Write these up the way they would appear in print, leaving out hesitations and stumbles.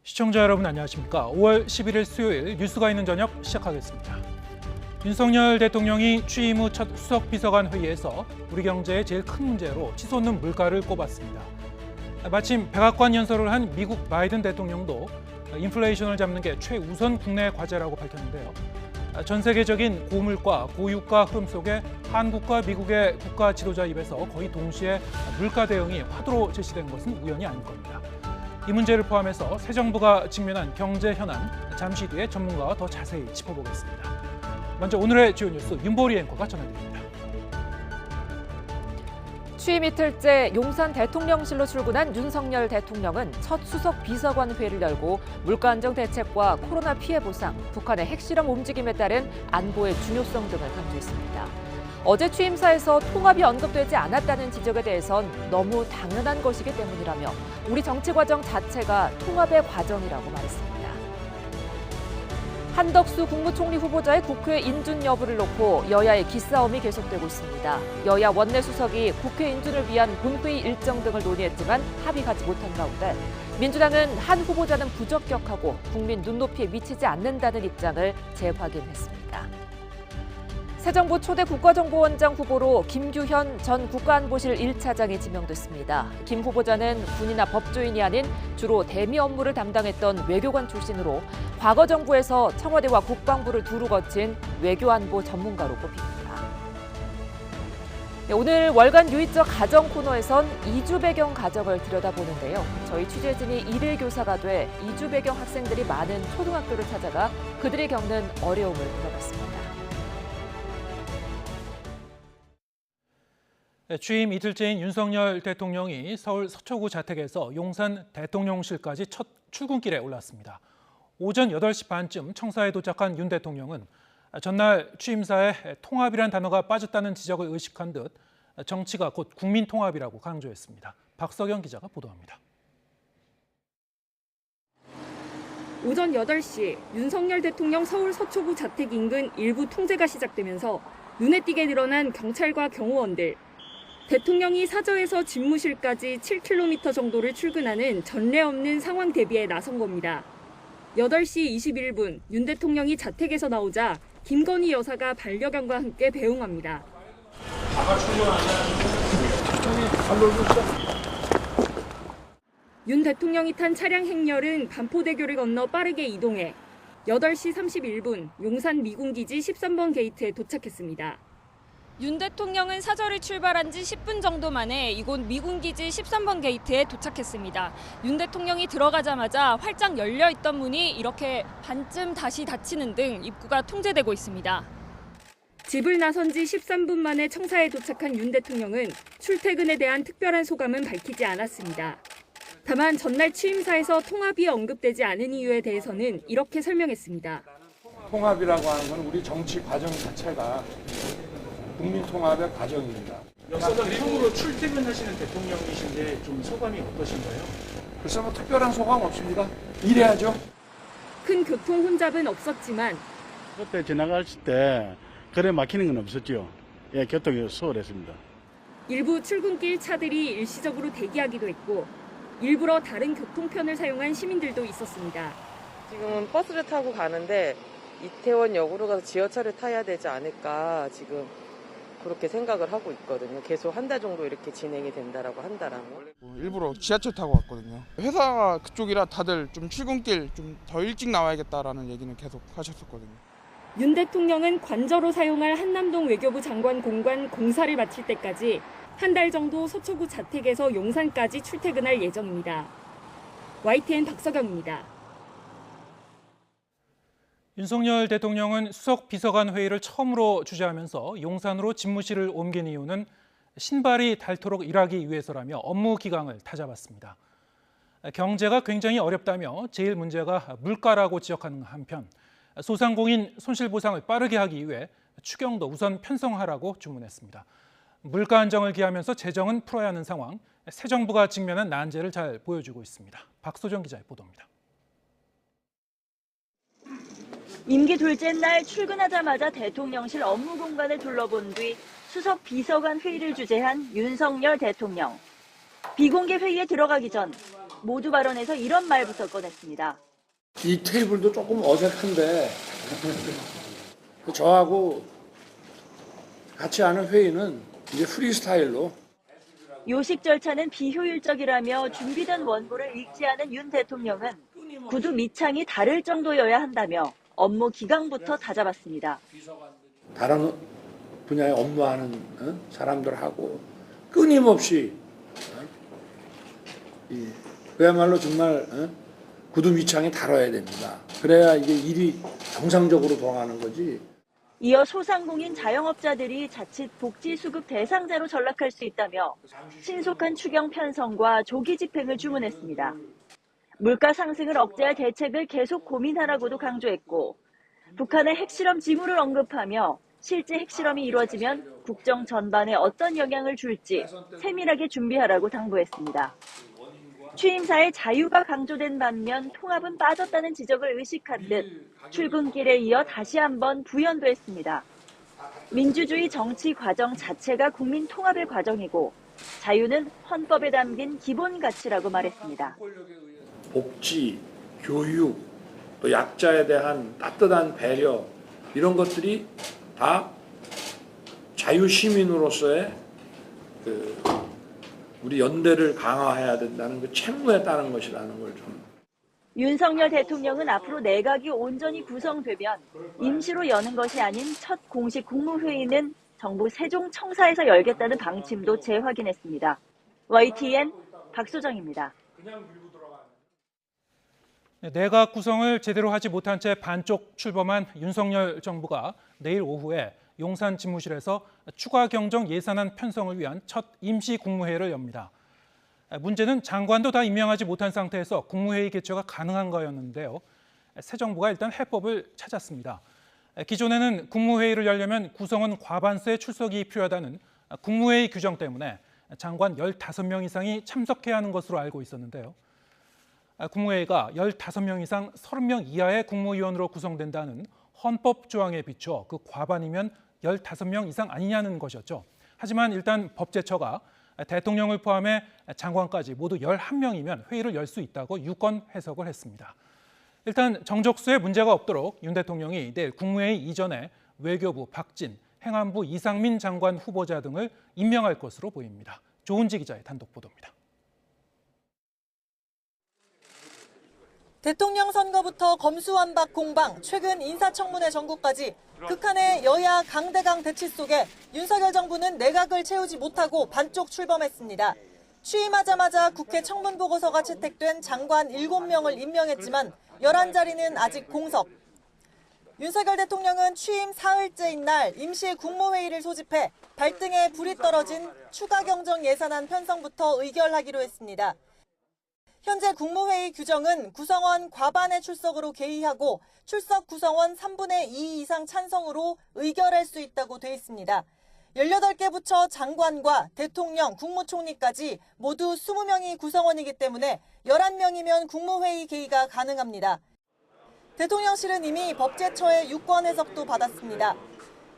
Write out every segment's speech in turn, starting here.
시청자 여러분 안녕하십니까? 5월 11일 수요일 뉴스가 있는 저녁 시작하겠습니다. 윤석열 대통령이 취임 후 첫 수석 비서관 회의에서 우리 경제의 제일 큰 문제로 치솟는 물가를 꼽았습니다. 마침 백악관 연설을 한 미국 바이든 대통령도 인플레이션을 잡는 게 최우선 국내 과제라고 밝혔는데요. 전 세계적인 고물가, 고유가 흐름 속에 한국과 미국의 국가 지도자 입에서 거의 동시에 물가 대응이 화두로 제시된 것은 우연이 아닐 겁니다. 이 문제를 포함해서 새 정부가 직면한 경제 현안, 잠시 뒤에 전문가와 더 자세히 짚어보겠습니다. 먼저 오늘의 주요 뉴스 윤보리 앵커가 전해드립니다. 취임 이틀째 용산 대통령실로 출근한 윤석열 대통령은 첫 수석 비서관 회의를 열고 물가 안정 대책과 코로나 피해 보상, 북한의 핵실험 움직임에 따른 안보의 중요성 등을 강조했습니다. 어제 취임사에서 통합이 언급되지 않았다는 지적에 대해선 너무 당연한 것이기 때문이라며 우리 정치 과정 자체가 통합의 과정이라고 말했습니다. 한덕수 국무총리 후보자의 국회 인준 여부를 놓고 여야의 기싸움이 계속되고 있습니다. 여야 원내 수석이 국회 인준을 위한 본회의 일정 등을 논의했지만 합의하지 못한 가운데 민주당은 한 후보자는 부적격하고 국민 눈높이에 미치지 않는다는 입장을 재확인했습니다. 새 정부 초대 국가정보원장 후보로 김규현 전 국가안보실 1차장이 지명됐습니다. 김 후보자는 군이나 법조인이 아닌 주로 대미 업무를 담당했던 외교관 출신으로 과거 정부에서 청와대와 국방부를 두루 거친 외교안보 전문가로 꼽힙니다. 오늘 월간 유의적 가정 코너에선 이주 배경 가정을 들여다보는데요. 저희 취재진이 일일 교사가 돼 이주 배경 학생들이 많은 초등학교를 찾아가 그들이 겪는 어려움을 들어봤습니다. 취임 이틀째인 윤석열 대통령이 서울 서초구 자택에서 용산 대통령실까지 첫 출근길에 올랐습니다. 오전 8시 반쯤 청사에 도착한 윤 대통령은 전날 취임사에 통합이란 단어가 빠졌다는 지적을 의식한 듯 정치가 곧 국민 통합이라고 강조했습니다. 박석영 기자가 보도합니다. 오전 8시 윤석열 대통령 서울 서초구 자택 인근 일부 통제가 시작되면서 눈에 띄게 늘어난 경찰과 경호원들. 대통령이 사저에서 집무실까지 7km 정도를 출근하는 전례 없는 상황 대비에 나선 겁니다. 8시 21분 윤 대통령이 자택에서 나오자 김건희 여사가 반려견과 함께 배웅합니다. 윤 대통령이 탄 차량 행렬은 반포대교를 건너 빠르게 이동해 8시 31분 용산 미군기지 13번 게이트에 도착했습니다. 윤 대통령은 사저를 출발한 지 10분 정도 만에 이곳 미군기지 13번 게이트에 도착했습니다. 윤 대통령이 들어가자마자 활짝 열려있던 문이 이렇게 반쯤 다시 닫히는 등 입구가 통제되고 있습니다. 집을 나선 지 13분 만에 청사에 도착한 윤 대통령은 출퇴근에 대한 특별한 소감은 밝히지 않았습니다. 다만 전날 취임사에서 통합이 언급되지 않은 이유에 대해서는 이렇게 설명했습니다. 통합이라고 하는 건 우리 정치 과정 자체가 국민 통합의 과정입니다. 역사상 처음으로 출퇴근하시는 대통령이신데 좀 소감이 어떠신가요? 글쎄 뭐 특별한 소감 없습니다. 일해야죠. 큰 교통 혼잡은 없었지만 그때 지나갔을 때 거래 막히는 건 없었죠. 예, 교통이 수월했습니다. 일부 출근길 차들이 일시적으로 대기하기도 했고 일부러 다른 교통편을 사용한 시민들도 있었습니다. 지금은 버스를 타고 가는데 이태원역으로 가서 지하철을 타야 되지 않을까 지금 그렇게 생각을 하고 있거든요. 계속 한 달 정도 이렇게 진행이 된다라고 한다라면. 일부러 지하철 타고 왔거든요. 회사가 그쪽이라 다들 좀 출근길 좀 더 일찍 나와야겠다라는 얘기는 계속 하셨었거든요. 윤 대통령은 관저로 사용할 한남동 외교부 장관 공관 공사를 마칠 때까지 한 달 정도 서초구 자택에서 용산까지 출퇴근할 예정입니다. YTN 박석영입니다. 윤석열 대통령은 수석 비서관 회의를 처음으로 주재하면서 용산으로 집무실을 옮긴 이유는 신발이 닳도록 일하기 위해서라며 업무 기강을 다잡았습니다. 경제가 굉장히 어렵다며 제일 문제가 물가라고 지적하는 한편 소상공인 손실보상을 빠르게 하기 위해 추경도 우선 편성하라고 주문했습니다. 물가 안정을 기하면서 재정은 풀어야 하는 상황, 새 정부가 직면한 난제를 잘 보여주고 있습니다. 박소정 기자의 보도입니다. 임기 둘째 날 출근하자마자 대통령실 업무 공간을 둘러본 뒤 수석 비서관 회의를 주재한 윤석열 대통령. 비공개 회의에 들어가기 전 모두 발언에서 이런 말부터 꺼냈습니다. 이 테이블도 조금 어색한데 저하고 같이 하는 회의는 이제 프리스타일로. 요식 절차는 비효율적이라며 준비된 원고를 읽지 않은 윤 대통령은 구두 밑창이 다를 정도여야 한다며 업무 기강부터 다잡았습니다. 다른 분야에 업무하는 사람들하고 끊임없이 그야말로 정말 구두 밑창이 다뤄야 됩니다. 그래야 이게 일이 정상적으로 돌아가는 거지. 이어 소상공인 자영업자들이 자칫 복지 수급 대상자로 전락할 수 있다며 신속한 추경 편성과 조기 집행을 주문했습니다. 물가 상승을 억제할 대책을 계속 고민하라고도 강조했고 북한의 핵실험 징후를 언급하며 실제 핵실험이 이루어지면 국정 전반에 어떤 영향을 줄지 세밀하게 준비하라고 당부했습니다. 취임사에 자유가 강조된 반면 통합은 빠졌다는 지적을 의식한 듯 출근길에 이어 다시 한번 부연도 했습니다. 민주주의 정치 과정 자체가 국민 통합의 과정이고 자유는 헌법에 담긴 기본 가치라고 말했습니다. 복지, 교육, 또 약자에 대한 따뜻한 배려 이런 것들이 다 자유시민으로서의 우리 연대를 강화해야 된다는 그 책무에 따른 것이라는 걸 좀. 윤석열 대통령은 앞으로 내각이 온전히 구성되면 임시로 여는 것이 아닌 첫 공식 국무회의는 정부 세종청사에서 열겠다는 방침도 재확인했습니다. YTN 박소정입니다. 내각 구성을 제대로 하지 못한 채 반쪽 출범한 윤석열 정부가 내일 오후에 용산 집무실에서 추가 경정 예산안 편성을 위한 첫 임시 국무회의를 엽니다. 문제는 장관도 다 임명하지 못한 상태에서 국무회의 개최가 가능한가였는데요. 새 정부가 일단 해법을 찾았습니다. 기존에는 국무회의를 열려면 구성원 과반수의 출석이 필요하다는 국무회의 규정 때문에 장관 15명 이상이 참석해야 하는 것으로 알고 있었는데요. 국무회의가 15명 이상 30명 이하의 국무위원으로 구성된다는 헌법 조항에 비춰 그 과반이면 15명 이상 아니냐는 것이었죠. 하지만 일단 법제처가 대통령을 포함해 장관까지 모두 11명이면 회의를 열 수 있다고 유권 해석을 했습니다. 일단 정족수에 문제가 없도록 윤 대통령이 내일 국무회의 이전에 외교부 박진, 행안부 이상민 장관 후보자 등을 임명할 것으로 보입니다. 조은지 기자의 단독 보도입니다. 대통령 선거부터 검수완박 공방, 최근 인사청문회 전국까지 극한의 여야 강대강 대치 속에 윤석열 정부는 내각을 채우지 못하고 반쪽 출범했습니다. 취임하자마자 국회 청문보고서가 채택된 장관 7명을 임명했지만 11자리는 아직 공석. 윤석열 대통령은 취임 사흘째인 날 임시 국무회의를 소집해 발등에 불이 떨어진 추가 경정 예산안 편성부터 의결하기로 했습니다. 현재 국무회의 규정은 구성원 과반의 출석으로 개의하고 출석 구성원 3분의 2 이상 찬성으로 의결할 수 있다고 돼 있습니다. 18개 부처 장관과 대통령, 국무총리까지 모두 20명이 구성원이기 때문에 11명이면 국무회의 개의가 가능합니다. 대통령실은 이미 법제처의 유권 해석도 받았습니다.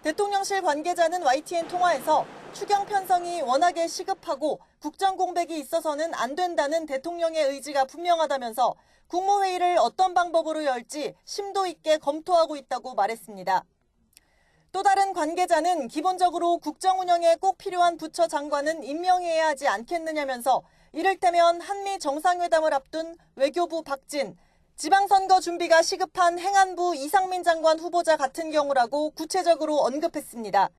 대통령실 관계자는 YTN 통화에서 추경 편성이 워낙에 시급하고 국정 공백이 있어서는 안 된다는 대통령의 의지가 분명하다면서 국무회의를 어떤 방법으로 열지 심도 있게 검토하고 있다고 말했습니다. 또 다른 관계자는 기본적으로 국정 운영에 꼭 필요한 부처 장관은 임명해야 하지 않겠느냐면서 이를테면 한미 정상회담을 앞둔 외교부 박진, 지방선거 준비가 시급한 행안부 이상민 장관 후보자 같은 경우라고 구체적으로 언급했습니다.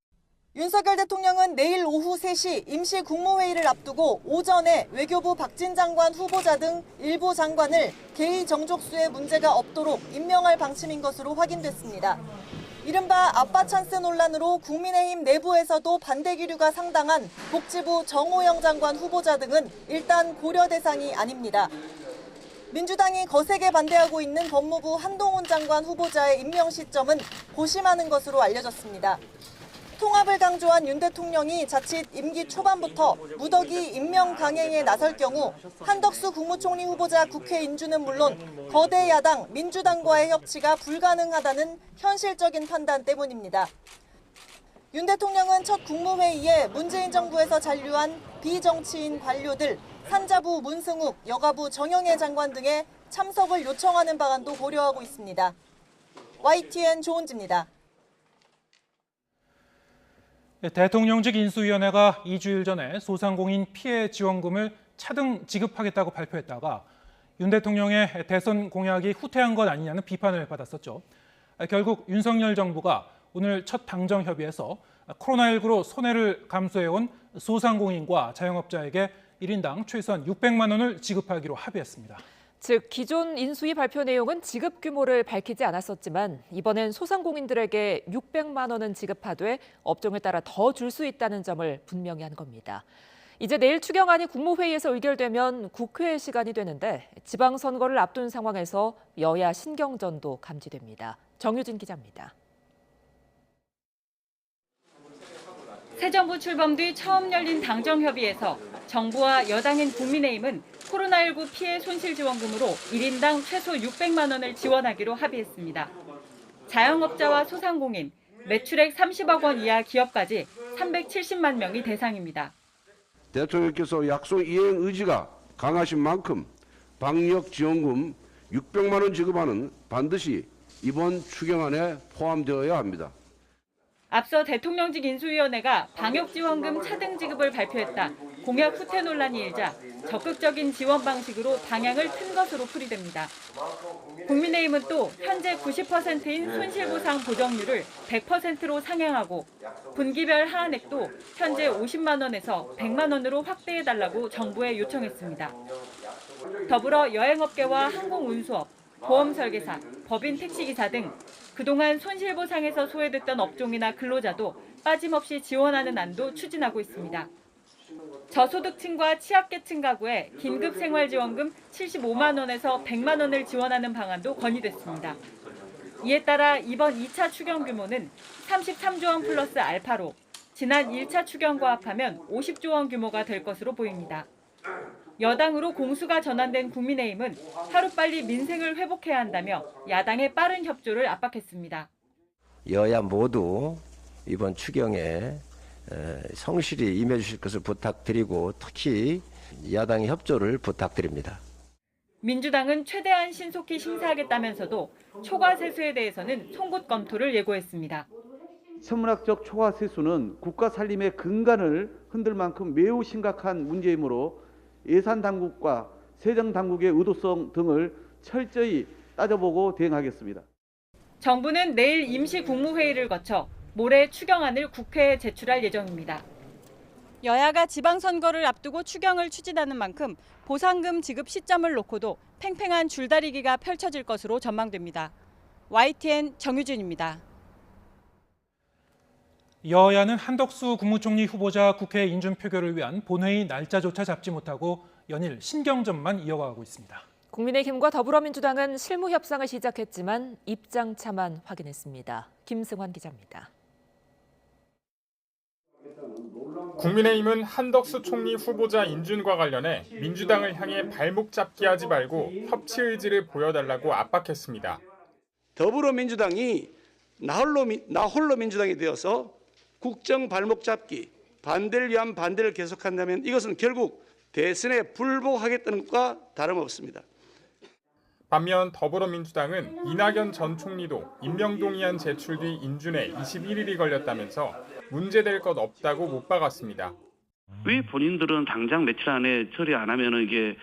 윤석열 대통령은 내일 오후 3시 임시 국무회의를 앞두고 오전에 외교부 박진 장관 후보자 등 일부 장관을 개의 정족수에 문제가 없도록 임명할 방침인 것으로 확인됐습니다. 이른바 아빠 찬스 논란으로 국민의힘 내부에서도 반대 기류가 상당한 복지부 정호영 장관 후보자 등은 일단 고려 대상이 아닙니다. 민주당이 거세게 반대하고 있는 법무부 한동훈 장관 후보자의 임명 시점은 고심하는 것으로 알려졌습니다. 통합을 강조한 윤 대통령이 자칫 임기 초반부터 무더기 임명 강행에 나설 경우 한덕수 국무총리 후보자 국회 인준은 물론 거대 야당 민주당과의 협치가 불가능하다는 현실적인 판단 때문입니다. 윤 대통령은 첫 국무회의에 문재인 정부에서 잔류한 비정치인 관료들, 산자부 문승욱, 여가부 정영애 장관 등의 참석을 요청하는 방안도 고려하고 있습니다. YTN 조은지입니다. 대통령직 인수위원회가 2주일 전에 소상공인 피해 지원금을 차등 지급하겠다고 발표했다가 윤 대통령의 대선 공약이 후퇴한 것 아니냐는 비판을 받았었죠. 결국 윤석열 정부가 오늘 첫 당정 협의에서 코로나19로 손해를 감수해온 소상공인과 자영업자에게 1인당 최소한 600만 원을 지급하기로 합의했습니다. 즉 기존 인수위 발표 내용은 지급 규모를 밝히지 않았었지만 이번엔 소상공인들에게 600만 원은 지급하되 업종에 따라 더 줄 수 있다는 점을 분명히 한 겁니다. 이제 내일 추경안이 국무회의에서 의결되면 국회 시간이 되는데 지방선거를 앞둔 상황에서 여야 신경전도 감지됩니다. 정유진 기자입니다. 새 정부 출범 뒤 처음 열린 당정협의에서 정부와 여당인 국민의힘은 코로나19 피해 손실지원금으로 1인당 최소 600만 원을 지원하기로 합의했습니다. 자영업자와 소상공인, 매출액 30억 원 이하 기업까지 370만 명이 대상입니다. 대통령께서 약속 이행 의지가 강하신 만큼 방역지원금 600만 원 지급안은 반드시 이번 추경안에 포함되어야 합니다. 앞서 대통령직 인수위원회가 방역지원금 차등 지급을 발표했다. 공약 후퇴 논란이 일자 적극적인 지원 방식으로 방향을 튼 것으로 풀이됩니다. 국민의힘은 또 현재 90%인 손실보상 보정률을 100%로 상향하고 분기별 하한액도 현재 50만 원에서 100만 원으로 확대해달라고 정부에 요청했습니다. 더불어 여행업계와 항공운수업, 보험설계사, 법인 택시기사 등 그동안 손실보상에서 소외됐던 업종이나 근로자도 빠짐없이 지원하는 안도 추진하고 있습니다. 저소득층과 취약계층 가구에 긴급생활지원금 75만 원에서 100만 원을 지원하는 방안도 건의됐습니다. 이에 따라 이번 2차 추경 규모는 33조 원 플러스 알파로 지난 1차 추경과 합하면 50조 원 규모가 될 것으로 보입니다. 여당으로 공수가 전환된 국민의힘은 하루빨리 민생을 회복해야 한다며 야당의 빠른 협조를 압박했습니다. 여야 모두 이번 추경에 성실히 임해 주실 것을 부탁드리고 특히 야당의 협조를 부탁드립니다. 민주당은 최대한 신속히 심사하겠다면서도 초과 세수에 대해서는 송곳 검토를 예고했습니다. 천문학적 초과 세수는 국가 살림의 근간을 흔들 만큼 매우 심각한 문제이므로 예산 당국과 세정 당국의 의도성 등을 철저히 따져보고 대응하겠습니다. 정부는 내일 임시 국무회의를 거쳐 모레 추경안을 국회에 제출할 예정입니다. 여야가 지방선거를 앞두고 추경을 추진하는 만큼 보상금 지급 시점을 놓고도 팽팽한 줄다리기가 펼쳐질 것으로 전망됩니다. YTN 정유진입니다. 여야는 한덕수 국무총리 후보자 국회 인준 표결을 위한 본회의 날짜조차 잡지 못하고 연일 신경전만 이어가고 있습니다. 국민의힘과 더불어민주당은 실무 협상을 시작했지만 입장차만 확인했습니다. 김승환 기자입니다. 국민의힘은 한덕수 총리 후보자 인준과 관련해 민주당을 향해 발목 잡기 하지 말고 협치 의지를 보여달라고 압박했습니다. 더불어민주당이 나홀로 민주당이 되어서 국정 발목 잡기, 반대를 위한 반대를 계속한다면 이것은 결국 대선에 불복하겠다는 것과 다름없습니다. 반면 더불어민주당은 이낙연 전 총리도 임명동의안 제출 뒤 인준에 21일이 걸렸다면서 문제될 것 없다고 못 박았습니다. 왜 본인들은 당장 며칠 안에 처리 안 하면 이게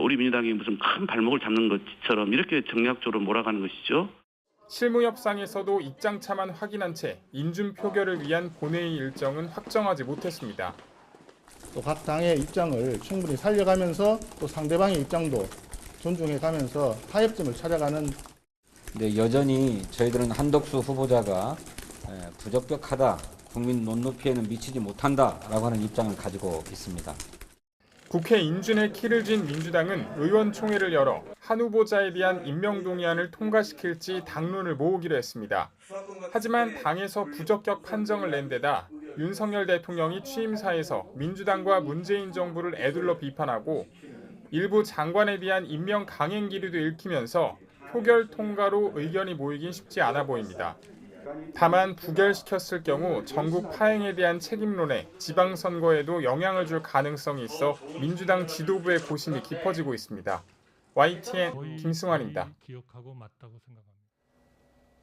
우리 민주당이 무슨 큰 발목을 잡는 것처럼 이렇게 정략적으로 몰아가는 것이죠. 실무 협상에서도 입장차만 확인한 채 인준 표결을 위한 본회의 일정은 확정하지 못했습니다. 또 각 당의 입장을 충분히 살려가면서 또 상대방의 입장도 존중해가면서 타협점을 찾아가는. 근데 여전히 저희들은 한덕수 후보자가 부적격하다, 국민 눈높이에는 미치지 못한다라고 하는 입장을 가지고 있습니다. 국회 인준에 키를 쥔 민주당은 의원총회를 열어 한 후보자에 대한 임명동의안을 통과시킬지 당론을 모으기로 했습니다. 하지만 당에서 부적격 판정을 낸 데다 윤석열 대통령이 취임사에서 민주당과 문재인 정부를 에둘러 비판하고 일부 장관에 대한 임명 강행 기류도 읽히면서 표결 통과로 의견이 모이긴 쉽지 않아 보입니다. 다만 부결시켰을 경우 전국 파행에 대한 책임론에 지방선거에도 영향을 줄 가능성이 있어 민주당 지도부의 고심이 깊어지고 있습니다. YTN 김승환입니다.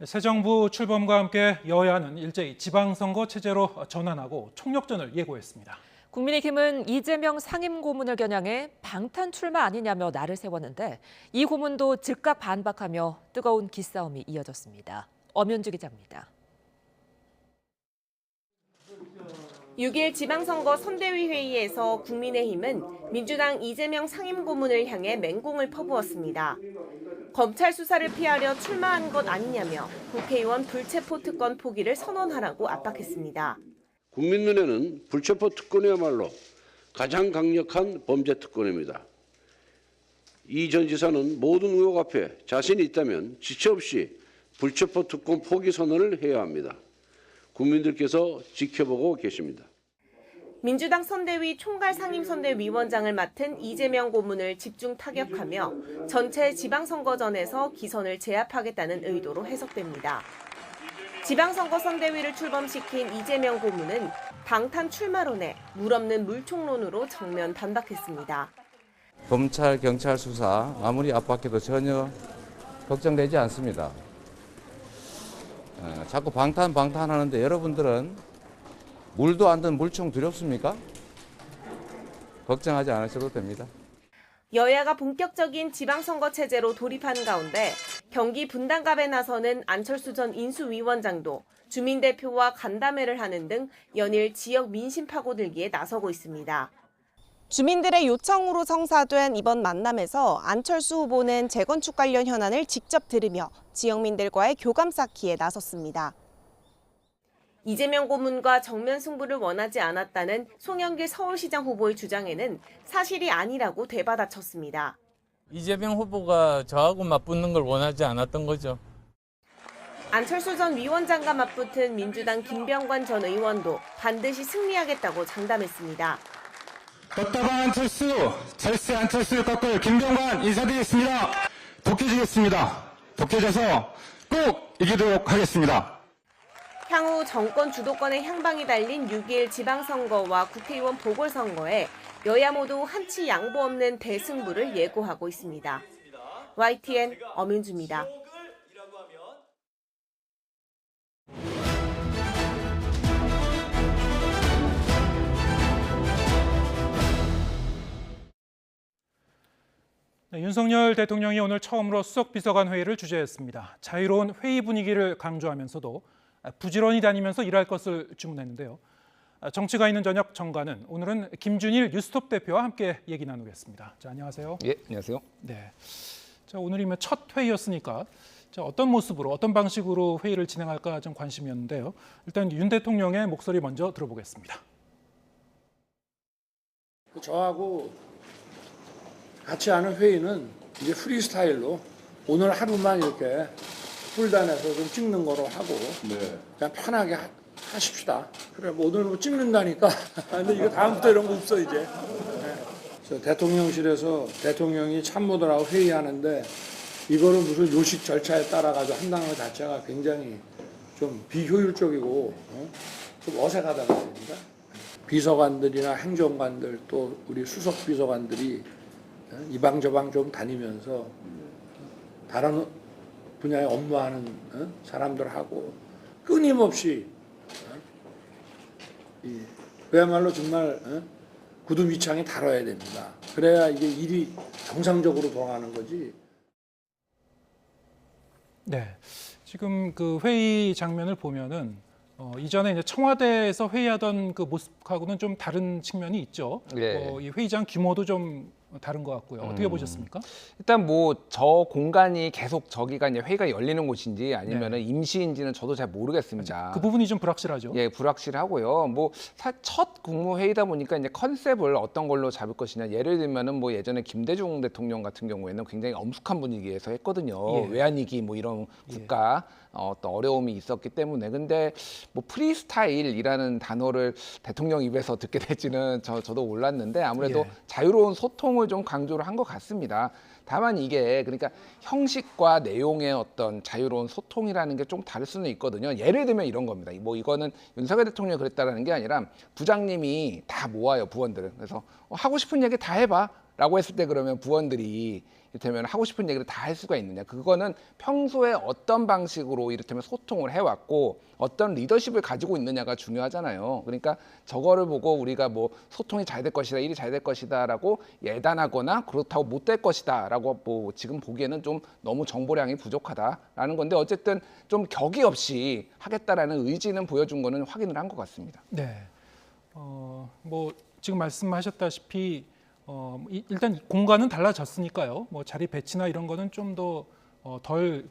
새 정부 출범과 함께 여야는 일제히 지방선거 체제로 전환하고 총력전을 예고했습니다. 국민의힘은 이재명 상임고문을 겨냥해 방탄 출마 아니냐며 날을 세웠는데 이 고문도 즉각 반박하며 뜨거운 기싸움이 이어졌습니다. 엄윤주 기자입니다. 6일 지방선거 선대위 회의에서 국민의힘은 민주당 이재명 상임고문을 향해 맹공을 퍼부었습니다. 검찰 수사를 피하려 출마한 것 아니냐며 국회의원 불체포 특권 포기를 선언하라고 압박했습니다. 국민 눈에는 불체포 특권이야말로 가장 강력한 범죄 특권입니다. 이 전 지사는 모든 의혹 앞에 자신이 있다면 지체 없이 불체포 특권 포기 선언을 해야 합니다. 국민들께서 지켜보고 계십니다. 민주당 선대위 총괄 상임선대위원장을 맡은 이재명 고문을 집중 타격하며 전체 지방선거전에서 기선을 제압하겠다는 의도로 해석됩니다. 지방선거 선대위를 출범시킨 이재명 고문은 방탄 출마론에 물없는 물총론으로 정면 반박했습니다. 검찰, 경찰 수사 아무리 압박해도 전혀 걱정되지 않습니다. 자꾸 방탄하는데 여러분들은 물도 안 든 물총 두렵습니까? 걱정하지 않으셔도 됩니다. 여야가 본격적인 지방선거 체제로 돌입한 가운데 경기 분당갑에 나서는 안철수 전 인수위원장도 주민대표와 간담회를 하는 등 연일 지역 민심 파고들기에 나서고 있습니다. 주민들의 요청으로 성사된 이번 만남에서 안철수 후보는 재건축 관련 현안을 직접 들으며 지역민들과의 교감 쌓기에 나섰습니다. 이재명 고문과 정면 승부를 원하지 않았다는 송영길 서울시장 후보의 주장에는 사실이 아니라고 되받아쳤습니다. 이재명 후보가 저하고 맞붙는 걸 원하지 않았던 거죠. 안철수 전 위원장과 맞붙은 민주당 김병관 전 의원도 반드시 승리하겠다고 장담했습니다. 떴다방 안철수, 절세 안철수를 꺾을 김병관 인사드리겠습니다. 독해지겠습니다. 독해져서 꼭 이기도록 하겠습니다. 향후 정권 주도권의 향방이 달린 6일 지방선거와 국회의원 보궐선거에 여야 모두 한치 양보 없는 대승부를 예고하고 있습니다. YTN 엄윤주입니다. 네, 윤석열 대통령이 오늘 처음으로 수석비서관 회의를 주재했습니다. 자유로운 회의 분위기를 강조하면서도 부지런히 다니면서 일할 것을 주문했는데요. 정치가 있는 저녁 정가는 오늘은 김준일 뉴스톱 대표와 함께 얘기 나누겠습니다. 자, 안녕하세요. 예, 안녕하세요. 네. 자, 오늘이면 첫 회의였으니까 자, 어떤 모습으로 어떤 방식으로 회의를 진행할까 좀 관심이었는데요. 일단 윤 대통령의 목소리 먼저 들어보겠습니다. 저하고 같이 하는 회의는 이제 프리스타일로 오늘 하루만 이렇게 풀단에서 좀 찍는 거로 하고 그냥 편하게 하십시다. 그래 뭐 오늘 뭐 찍는다니까. 근데 이거 다음부터 이런 거 없어 이제. 네. 대통령실에서 대통령이 참모들하고 회의하는데 이거를 무슨 요식 절차에 따라 가지고 한다는 것 자체가 굉장히 좀 비효율적이고 좀 어색하다는 겁니다. 비서관들이나 행정관들 또 우리 수석 비서관들이 이방 저방 좀 다니면서 다른 분야에 업무하는 사람들하고 끊임없이 그야말로 정말 구두 밑창에 달아야 됩니다. 그래야 이게 일이 정상적으로 돌아가는 거지. 네, 지금 그 회의 장면을 보면은 이전에 이제 청와대에서 회의하던 그 모습하고는 좀 다른 측면이 있죠. 네. 이 회의장 규모도 좀 다른 것 같고요. 어떻게 보셨습니까? 일단 뭐 저 공간이 계속 저기가 이제 회의가 열리는 곳인지 아니면은 임시인지는 저도 잘 모르겠습니다. 그 부분이 좀 불확실하죠. 예, 불확실하고요. 뭐 첫 국무회의다 보니까 이제 컨셉을 어떤 걸로 잡을 것이냐. 예를 들면은 뭐 예전에 김대중 대통령 같은 경우에는 굉장히 엄숙한 분위기에서 했거든요. 예. 외환위기 뭐 이런 국가 어떤 어려움이 있었기 때문에 근데 뭐 프리스타일이라는 단어를 대통령 입에서 듣게 될지는 저도 몰랐는데 아무래도 예. 자유로운 소통을 좀 강조를 한 것 같습니다. 다만 이게 그러니까 형식과 내용의 어떤 자유로운 소통이라는 게 좀 다를 수는 있거든요. 예를 들면 이런 겁니다. 뭐 이거는 윤석열 대통령이 그랬다라는 게 아니라 부장님이 다 모아요, 부원들을. 그래서 하고 싶은 얘기 다 해봐 라고 했을 때 그러면 부원들이 이를테면 하고 싶은 얘기를 다 할 수가 있느냐. 그거는 평소에 어떤 방식으로 이를테면 소통을 해왔고 어떤 리더십을 가지고 있느냐가 중요하잖아요. 그러니까 저거를 보고 우리가 뭐 소통이 잘 될 것이다, 일이 잘 될 것이다 라고 예단하거나 그렇다고 못 될 것이다 라고 뭐 지금 보기에는 좀 너무 정보량이 부족하다라는 건데 어쨌든 좀 격이 없이 하겠다라는 의지는 보여준 거는 확인을 한 것 같습니다. 네. 뭐 지금 말씀하셨다시피 일단 공간은 달라졌으니까요. 뭐 자리 배치나 이런 거는 좀 더 덜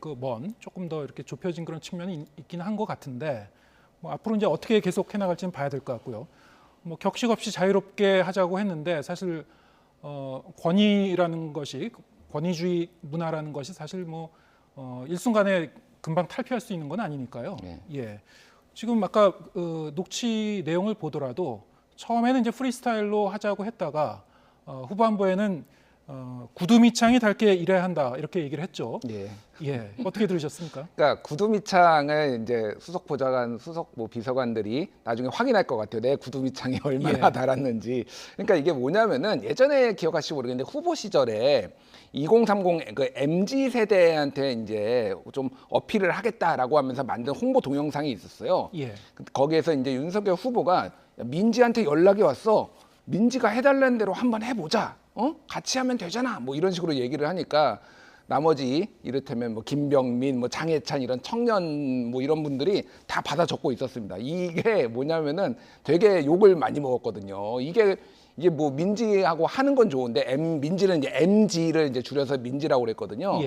조금 더 이렇게 좁혀진 그런 측면이 있긴 한 것 같은데 뭐 앞으로 이제 어떻게 계속 해나갈지는 봐야 될 것 같고요. 뭐 격식 없이 자유롭게 하자고 했는데 사실 권위라는 것이 권위주의 문화라는 것이 사실 뭐 일순간에 금방 탈피할 수 있는 건 아니니까요. 예. 지금 아까 녹취 내용을 보더라도 처음에는 이제 프리스타일로 하자고 했다가 후반부에는 구두미창이 닳게 일해야 한다 이렇게 얘기를 했죠. 예. 어떻게 들으셨습니까? 그러니까 구두미창을 이제 수석 보좌관, 수석 뭐 비서관들이 나중에 확인할 것 같아요. 내 구두미창이 얼마나 달았는지. 그러니까 이게 뭐냐면은 예전에 기억하실지 모르겠는데 후보 시절에 2030 그 MZ 세대한테 이제 좀 어필을 하겠다라고 하면서 만든 홍보 동영상이 있었어요. 거기에서 이제 윤석열 후보가 민지한테 연락이 왔어. 민지가 해달라는 대로 한번 해보자. 같이 하면 되잖아. 뭐 이런 식으로 얘기를 하니까 나머지 이를테면 뭐 김병민, 뭐 장해찬 이런 청년 뭐 이런 분들이 다 받아 적고 있었습니다. 이게 뭐냐면은 되게 욕을 많이 먹었거든요. 이게 뭐 민지하고 하는 건 좋은데 민지는 이제 MG를 이제 줄여서 민지라고 그랬거든요.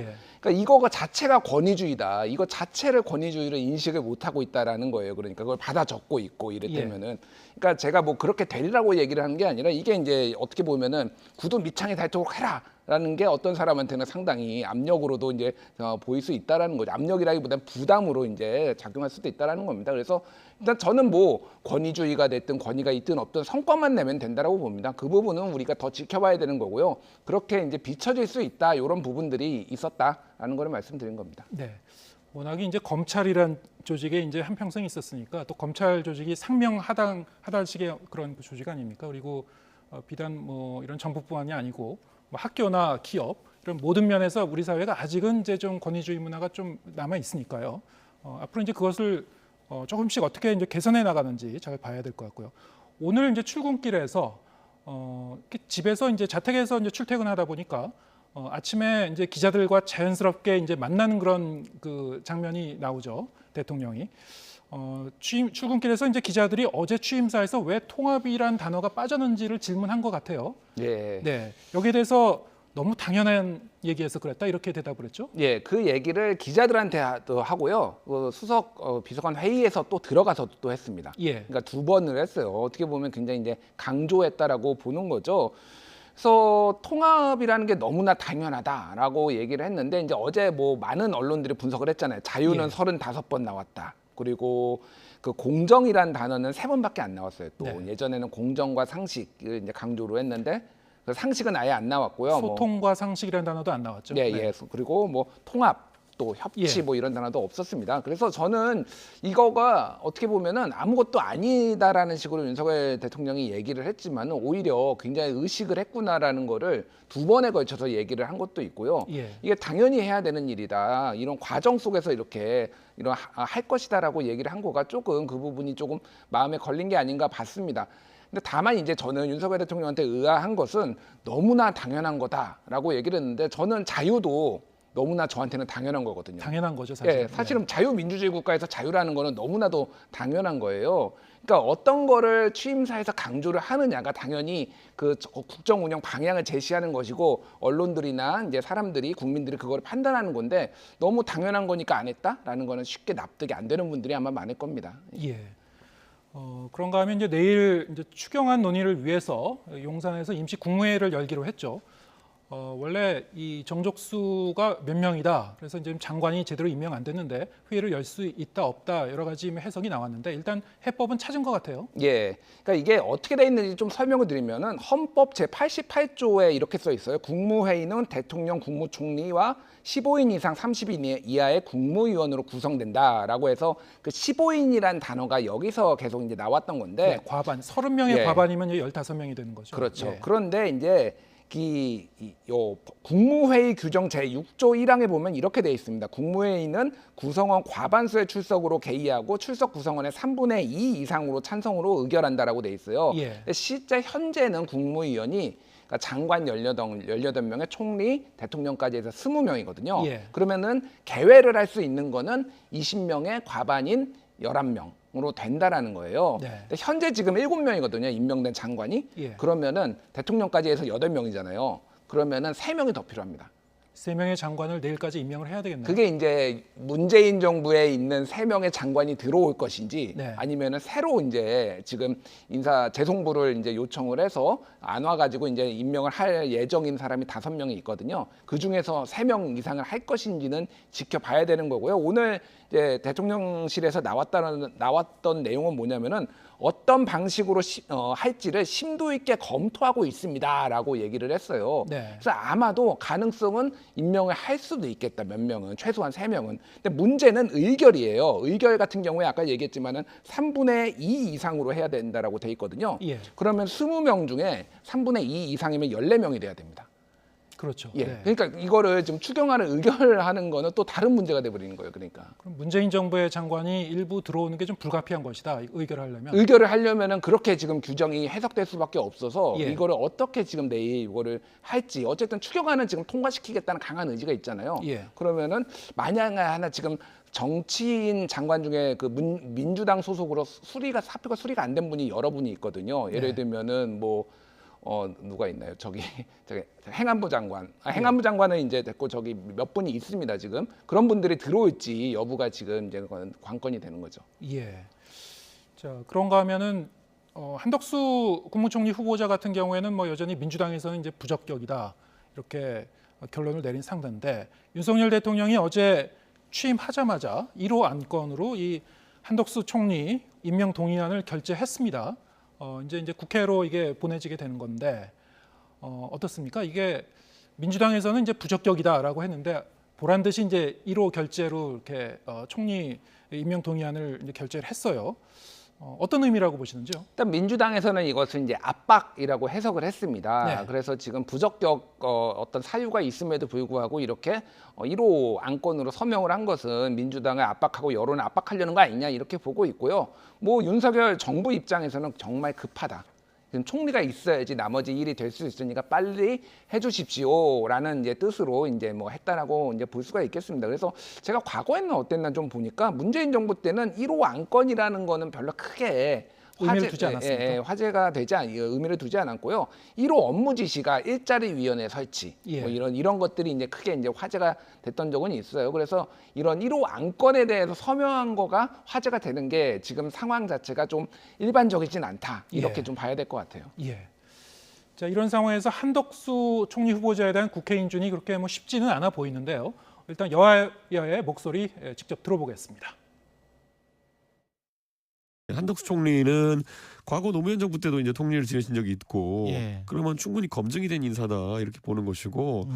그러니까 이거 자체가 권위주의다. 이거 자체를 권위주의로 인식을 못 하고 있다라는 거예요. 그러니까 그걸 받아 적고 있고 이랬다면은 그러니까 제가 뭐 그렇게 되리라고 얘기를 하는 게 아니라 이게 이제 어떻게 보면은 구두 밑창이 닳도록 해라라는 게 어떤 사람한테는 상당히 압력으로도 이제 보일 수 있다라는 거죠. 압력이라기보다는 부담으로 이제 작용할 수도 있다라는 겁니다. 그래서 일단 저는 뭐 권위주의가 됐든 권위가 있든 없든 성과만 내면 된다라고 봅니다. 그 부분은 우리가 더 지켜봐야 되는 거고요. 그렇게 이제 비춰질 수 있다 이런 부분들이 있었다라는 걸 말씀드린 겁니다. 네. 워낙에 이제 검찰이란 조직에 이제 한평생 있었으니까 또 검찰 조직이 상명하달식의 그런 조직 아닙니까? 그리고 비단 뭐 이런 정부뿐만이 아니고 뭐 학교나 기업 이런 모든 면에서 우리 사회가 아직은 이제 좀 권위주의 문화가 좀 남아 있으니까요. 앞으로 이제 그것을 조금씩 어떻게 이제 개선해 나가는지 잘 봐야 될 것 같고요. 오늘 이제 출근길에서 집에서 이제 자택에서 이제 출퇴근하다 보니까 아침에 이제 기자들과 자연스럽게 이제 만나는 그런 그 장면이 나오죠. 대통령이 출근길에서 이제 기자들이 어제 취임사에서 왜 통합이란 단어가 빠졌는지를 질문한 것 같아요. 네. 여기에 대해서 너무 당연한 얘기해서 그랬다 이렇게 대답을 했죠. 예, 그 얘기를 기자들한테도 하고요. 그 수석 비서관 회의에서 또 들어가서 또 했습니다. 그러니까 2번을 했어요. 어떻게 보면 굉장히 이제 강조했다라고 보는 거죠. 그래서 통합이라는 게 너무나 당연하다라고 얘기를 했는데 이제 어제 뭐 많은 언론들이 분석을 했잖아요. 자유는 35번 나왔다. 그리고 그 공정이란 단어는 3번밖에 안 나왔어요. 또 예전에는 공정과 상식을 이제 강조로 했는데 그 상식은 아예 안 나왔고요. 소통과 상식이라는 단어도 안 나왔죠. 그리고 뭐 통합 또 협치 뭐 이런 단어도 없었습니다. 그래서 저는 이거가 어떻게 보면은 아무것도 아니다라는 식으로 윤석열 대통령이 얘기를 했지만 오히려 굉장히 의식을 했구나라는 거를 2번에 걸쳐서 얘기를 한 것도 있고요. 이게 당연히 해야 되는 일이다. 이런 과정 속에서 이렇게 할 것이다라고 얘기를 한 거가 조금 그 부분이 조금 마음에 걸린 게 아닌가 봤습니다. 근데 다만 이제 저는 윤석열 대통령한테 의아한 것은 너무나 당연한 거다라고 얘기를 했는데 저는 자유도 너무나 저한테는 당연한 거거든요. 당연한 거죠, 사실. 사실은 자유민주주의 국가에서 자유라는 거는 너무나도 당연한 거예요. 그러니까 어떤 거를 취임사에서 강조를 하느냐가 당연히 그 국정 운영 방향을 제시하는 것이고 언론들이나 이제 사람들이 국민들이 그걸 판단하는 건데 너무 당연한 거니까 안 했다라는 거는 쉽게 납득이 안 되는 분들이 아마 많을 겁니다. 그런가 하면 이제 내일 이제 추경안 논의를 위해서 용산에서 임시 국무회의를 열기로 했죠. 원래 이 정족수가 몇 명이다. 그래서 이제 장관이 제대로 임명 안 됐는데 회의를 열 수 있다 없다 여러 가지 해석이 나왔는데 일단 해법은 찾은 것 같아요. 예, 그러니까 이게 어떻게 돼 있는지 좀 설명을 드리면은 헌법 제 88조에 이렇게 써 있어요. 국무회의는 대통령, 국무총리와 15인 이상 30인 이하의 국무위원으로 구성된다라고 해서 그 15인이란 단어가 여기서 계속 이제 나왔던 건데 네, 과반 30명의 예. 과반이면 15명이 되는 거죠. 그렇죠. 예. 그런데 이제 요 국무회의 규정 제6조 1항에 보면 이렇게 돼 있습니다. 국무회의는 구성원 과반수의 출석으로 개의하고 출석 구성원의 3분의 2 이상으로 찬성으로 의결한다라고 돼 있어요. 예. 근데 실제 현재는 국무위원이 그러니까 장관 18명에 총리, 대통령까지 해서 20명이거든요. 예. 그러면은 개회를 할 수 있는 거는 20명의 과반인 11명으로 된다라는 거예요. 네. 근데 현재 지금 7명이거든요. 임명된 장관이. 예. 그러면은 대통령까지 해서 8명이잖아요. 그러면은 3명이 더 필요합니다. 3명의 장관을 내일까지 임명을 해야 되겠네요. 그게 이제 문재인 정부에 있는 3명의 장관이 들어올 것인지 네. 아니면은 새로 이제 지금 인사 재송부를 이제 요청을 해서 안 와가지고 이제 임명을 할 예정인 사람이 5명이 있거든요. 그 중에서 3명 이상을 할 것인지는 지켜봐야 되는 거고요. 오늘 이제 대통령실에서 나왔던 내용은 뭐냐면은 어떤 방식으로 할지를 심도 있게 검토하고 있습니다라고 얘기를 했어요. 네. 그래서 아마도 가능성은 임명을 할 수도 있겠다. 몇 명은 최소한 3명은. 근데 문제는 의결이에요. 의결 같은 경우에 아까 얘기했지만은 3분의 2 이상으로 해야 된다라고 돼 있거든요. 예. 그러면 20명 중에 3분의 2 이상이면 14명이 돼야 됩니다. 그렇죠. 예. 네. 그러니까 이거를 지금 추경안을 의결하는 거는 또 다른 문제가 돼 버리는 거예요. 그러니까. 그럼 문재인 정부의 장관이 일부 들어오는 게 좀 불가피한 것이다. 의결하려면. 의결을 하려면은 그렇게 지금 규정이 해석될 수밖에 없어서 예. 이거를 어떻게 지금 내일 이거를 할지 어쨌든 추경안은 지금 통과시키겠다는 강한 의지가 있잖아요. 예. 그러면은 만약에 하나 지금 정치인 장관 중에 그 민주당 소속으로 사표가 수리가 안 된 분이 여러 분이 있거든요. 예를 네. 들면은 뭐 누가 있나요? 저기 행안부 장관. 행안부 장관은 이제 됐고 저기 몇 분이 있습니다, 지금. 그런 분들이 들어올지 여부가 지금 이제 관건이 되는 거죠. 예. 자, 그런가 하면은 한덕수 국무총리 후보자 같은 경우에는 뭐 여전히 민주당에서는 이제 부적격이다. 이렇게 결론을 내린 상태인데 윤석열 대통령이 어제 취임하자마자 1호 안건으로 이 한덕수 총리 임명 동의안을 결재했습니다. 이제 국회로 이게 보내지게 되는 건데 어떻습니까? 이게 민주당에서는 이제 부적격이다라고 했는데 보란 듯이 이제 1호 결재로 이렇게 총리 임명 동의안을 이제 결재를 했어요. 어떤 의미라고 보시는지요? 일단 민주당에서는 이것을 이제 압박이라고 해석을 했습니다. 네. 그래서 지금 부적격 어떤 사유가 있음에도 불구하고 이렇게 1호 안건으로 서명을 한 것은 민주당을 압박하고 여론을 압박하려는 거 아니냐 이렇게 보고 있고요. 뭐 윤석열 정부 입장에서는 정말 급하다. 지금 총리가 있어야지 나머지 일이 될 수 있으니까 빨리 해주십시오라는 이제 뜻으로 이제 뭐 했다라고 이제 볼 수가 있겠습니다. 그래서 제가 과거에는 어땠나 좀 보니까 문재인 정부 때는 1호 안건이라는 거는 별로 크게 의미를 두지 않았습니까? 화제가 되지 의미를 두지 않았고요. 1호 업무 지시가 일자리 위원회 설치 예. 뭐 이런 것들이 이제 크게 이제 화제가 됐던 적은 있어요. 그래서 이런 1호 안건에 대해서 서명한 거가 화제가 되는 게 지금 상황 자체가 좀 일반적이진 않다. 이렇게 예. 좀 봐야 될 것 같아요. 예. 자, 이런 상황에서 한덕수 총리 후보자에 대한 국회 인준이 그렇게 뭐 쉽지는 않아 보이는데요. 일단 여야의 목소리 직접 들어보겠습니다. 한덕수 총리는 과거 노무현 정부 때도 이제 통리를 지내신 적이 있고 예. 그러면 충분히 검증이 된 인사다 이렇게 보는 것이고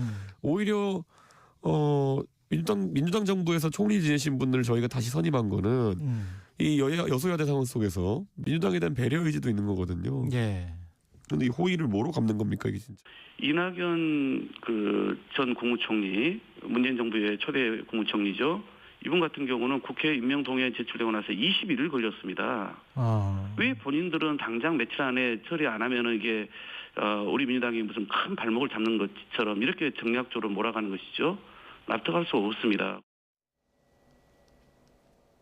오히려 민주당 정부에서 총리 지내신 분들을 저희가 다시 선임한 거는 이 여소야대 상황 속에서 민주당에 대한 배려 의지도 있는 거거든요. 예. 그런데 이 호의를 뭐로 갚는 겁니까 이게 진짜? 이낙연 전 국무총리, 문재인 정부의 초대 국무총리죠. 이분 같은 경우는 국회 임명 동의안 제출되고 나서 21일 걸렸습니다. 왜 본인들은 당장 며칠 안에 처리 안 하면은 이게 우리 민주당이 무슨 큰 발목을 잡는 것처럼 이렇게 정략적으로 몰아가는 것이죠. 납득할 수 없습니다.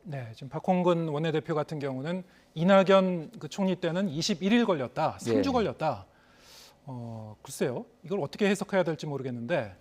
네, 지금 박홍근 원내대표 같은 경우는 이낙연 그 총리 때는 21일 걸렸다, 3주 예. 걸렸다. 글쎄요, 이걸 어떻게 해석해야 될지 모르겠는데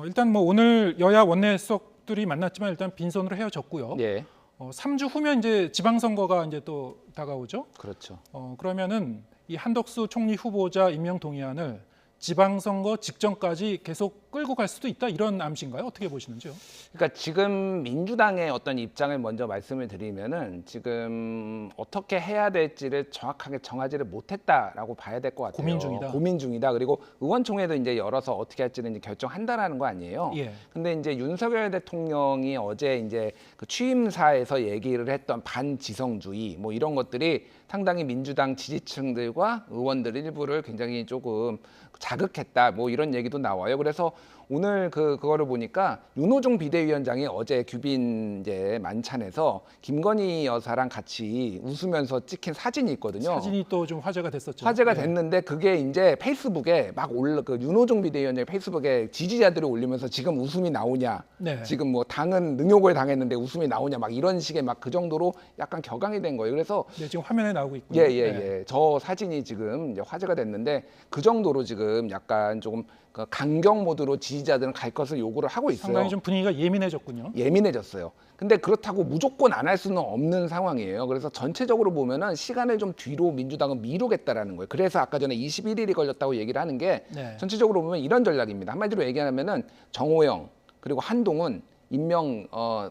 일단 뭐 오늘 여야 원내수석들이 만났지만 일단 빈손으로 헤어졌고요. 예. 3주 후면 이제 지방선거가 이제 또 다가오죠. 그렇죠. 그러면은 이 한덕수 총리 후보자 임명 동의안을 지방선거 직전까지 계속 끌고 갈 수도 있다 이런 암시인가요? 어떻게 보시는지요? 그러니까 지금 민주당의 어떤 입장을 먼저 말씀을 드리면은 지금 어떻게 해야 될지를 정확하게 정하지를 못했다라고 봐야 될 것 같아요. 고민 중이다. 고민 중이다. 그리고 의원총회도 이제 열어서 어떻게 할지는 이제 결정한다라는 거 아니에요. 예. 근데 이제 윤석열 대통령이 어제 이제 그 취임사에서 얘기를 했던 반지성주의 뭐 이런 것들이 상당히 민주당 지지층들과 의원들 일부를 굉장히 조금 자극했다 뭐 이런 얘기도 나와요. 그래서 오늘 그거를 보니까 윤호중 비대위원장이 어제 규빈 이제 만찬에서 김건희 여사랑 같이 웃으면서 찍힌 사진이 있거든요. 사진이 또 좀 화제가 됐었죠. 화제가 예. 됐는데 그게 이제 페이스북에 막 그 윤호중 비대위원장이 페이스북에 지지자들이 올리면서 지금 웃음이 나오냐, 네. 지금 뭐 당은 능욕을 당했는데 웃음이 나오냐, 막 이런 식의 막 그 정도로 약간 격앙이 된 거예요. 그래서 네, 지금 화면에 나오고 있군요. 예. 저 사진이 지금 이제 화제가 됐는데 그 정도로 지금 약간 조금 그 강경 모드로 지지자들은 갈 것을 요구를 하고 있어요. 상당히 좀 분위기가 예민해졌군요. 예민해졌어요. 근데 그렇다고 무조건 안 할 수는 없는 상황이에요. 그래서 전체적으로 보면은 시간을 좀 뒤로 민주당은 미루겠다라는 거예요. 그래서 아까 전에 21일이 걸렸다고 얘기를 하는 게 네. 전체적으로 보면 이런 전략입니다. 한마디로 얘기하면은 정호영 그리고 한동훈 임명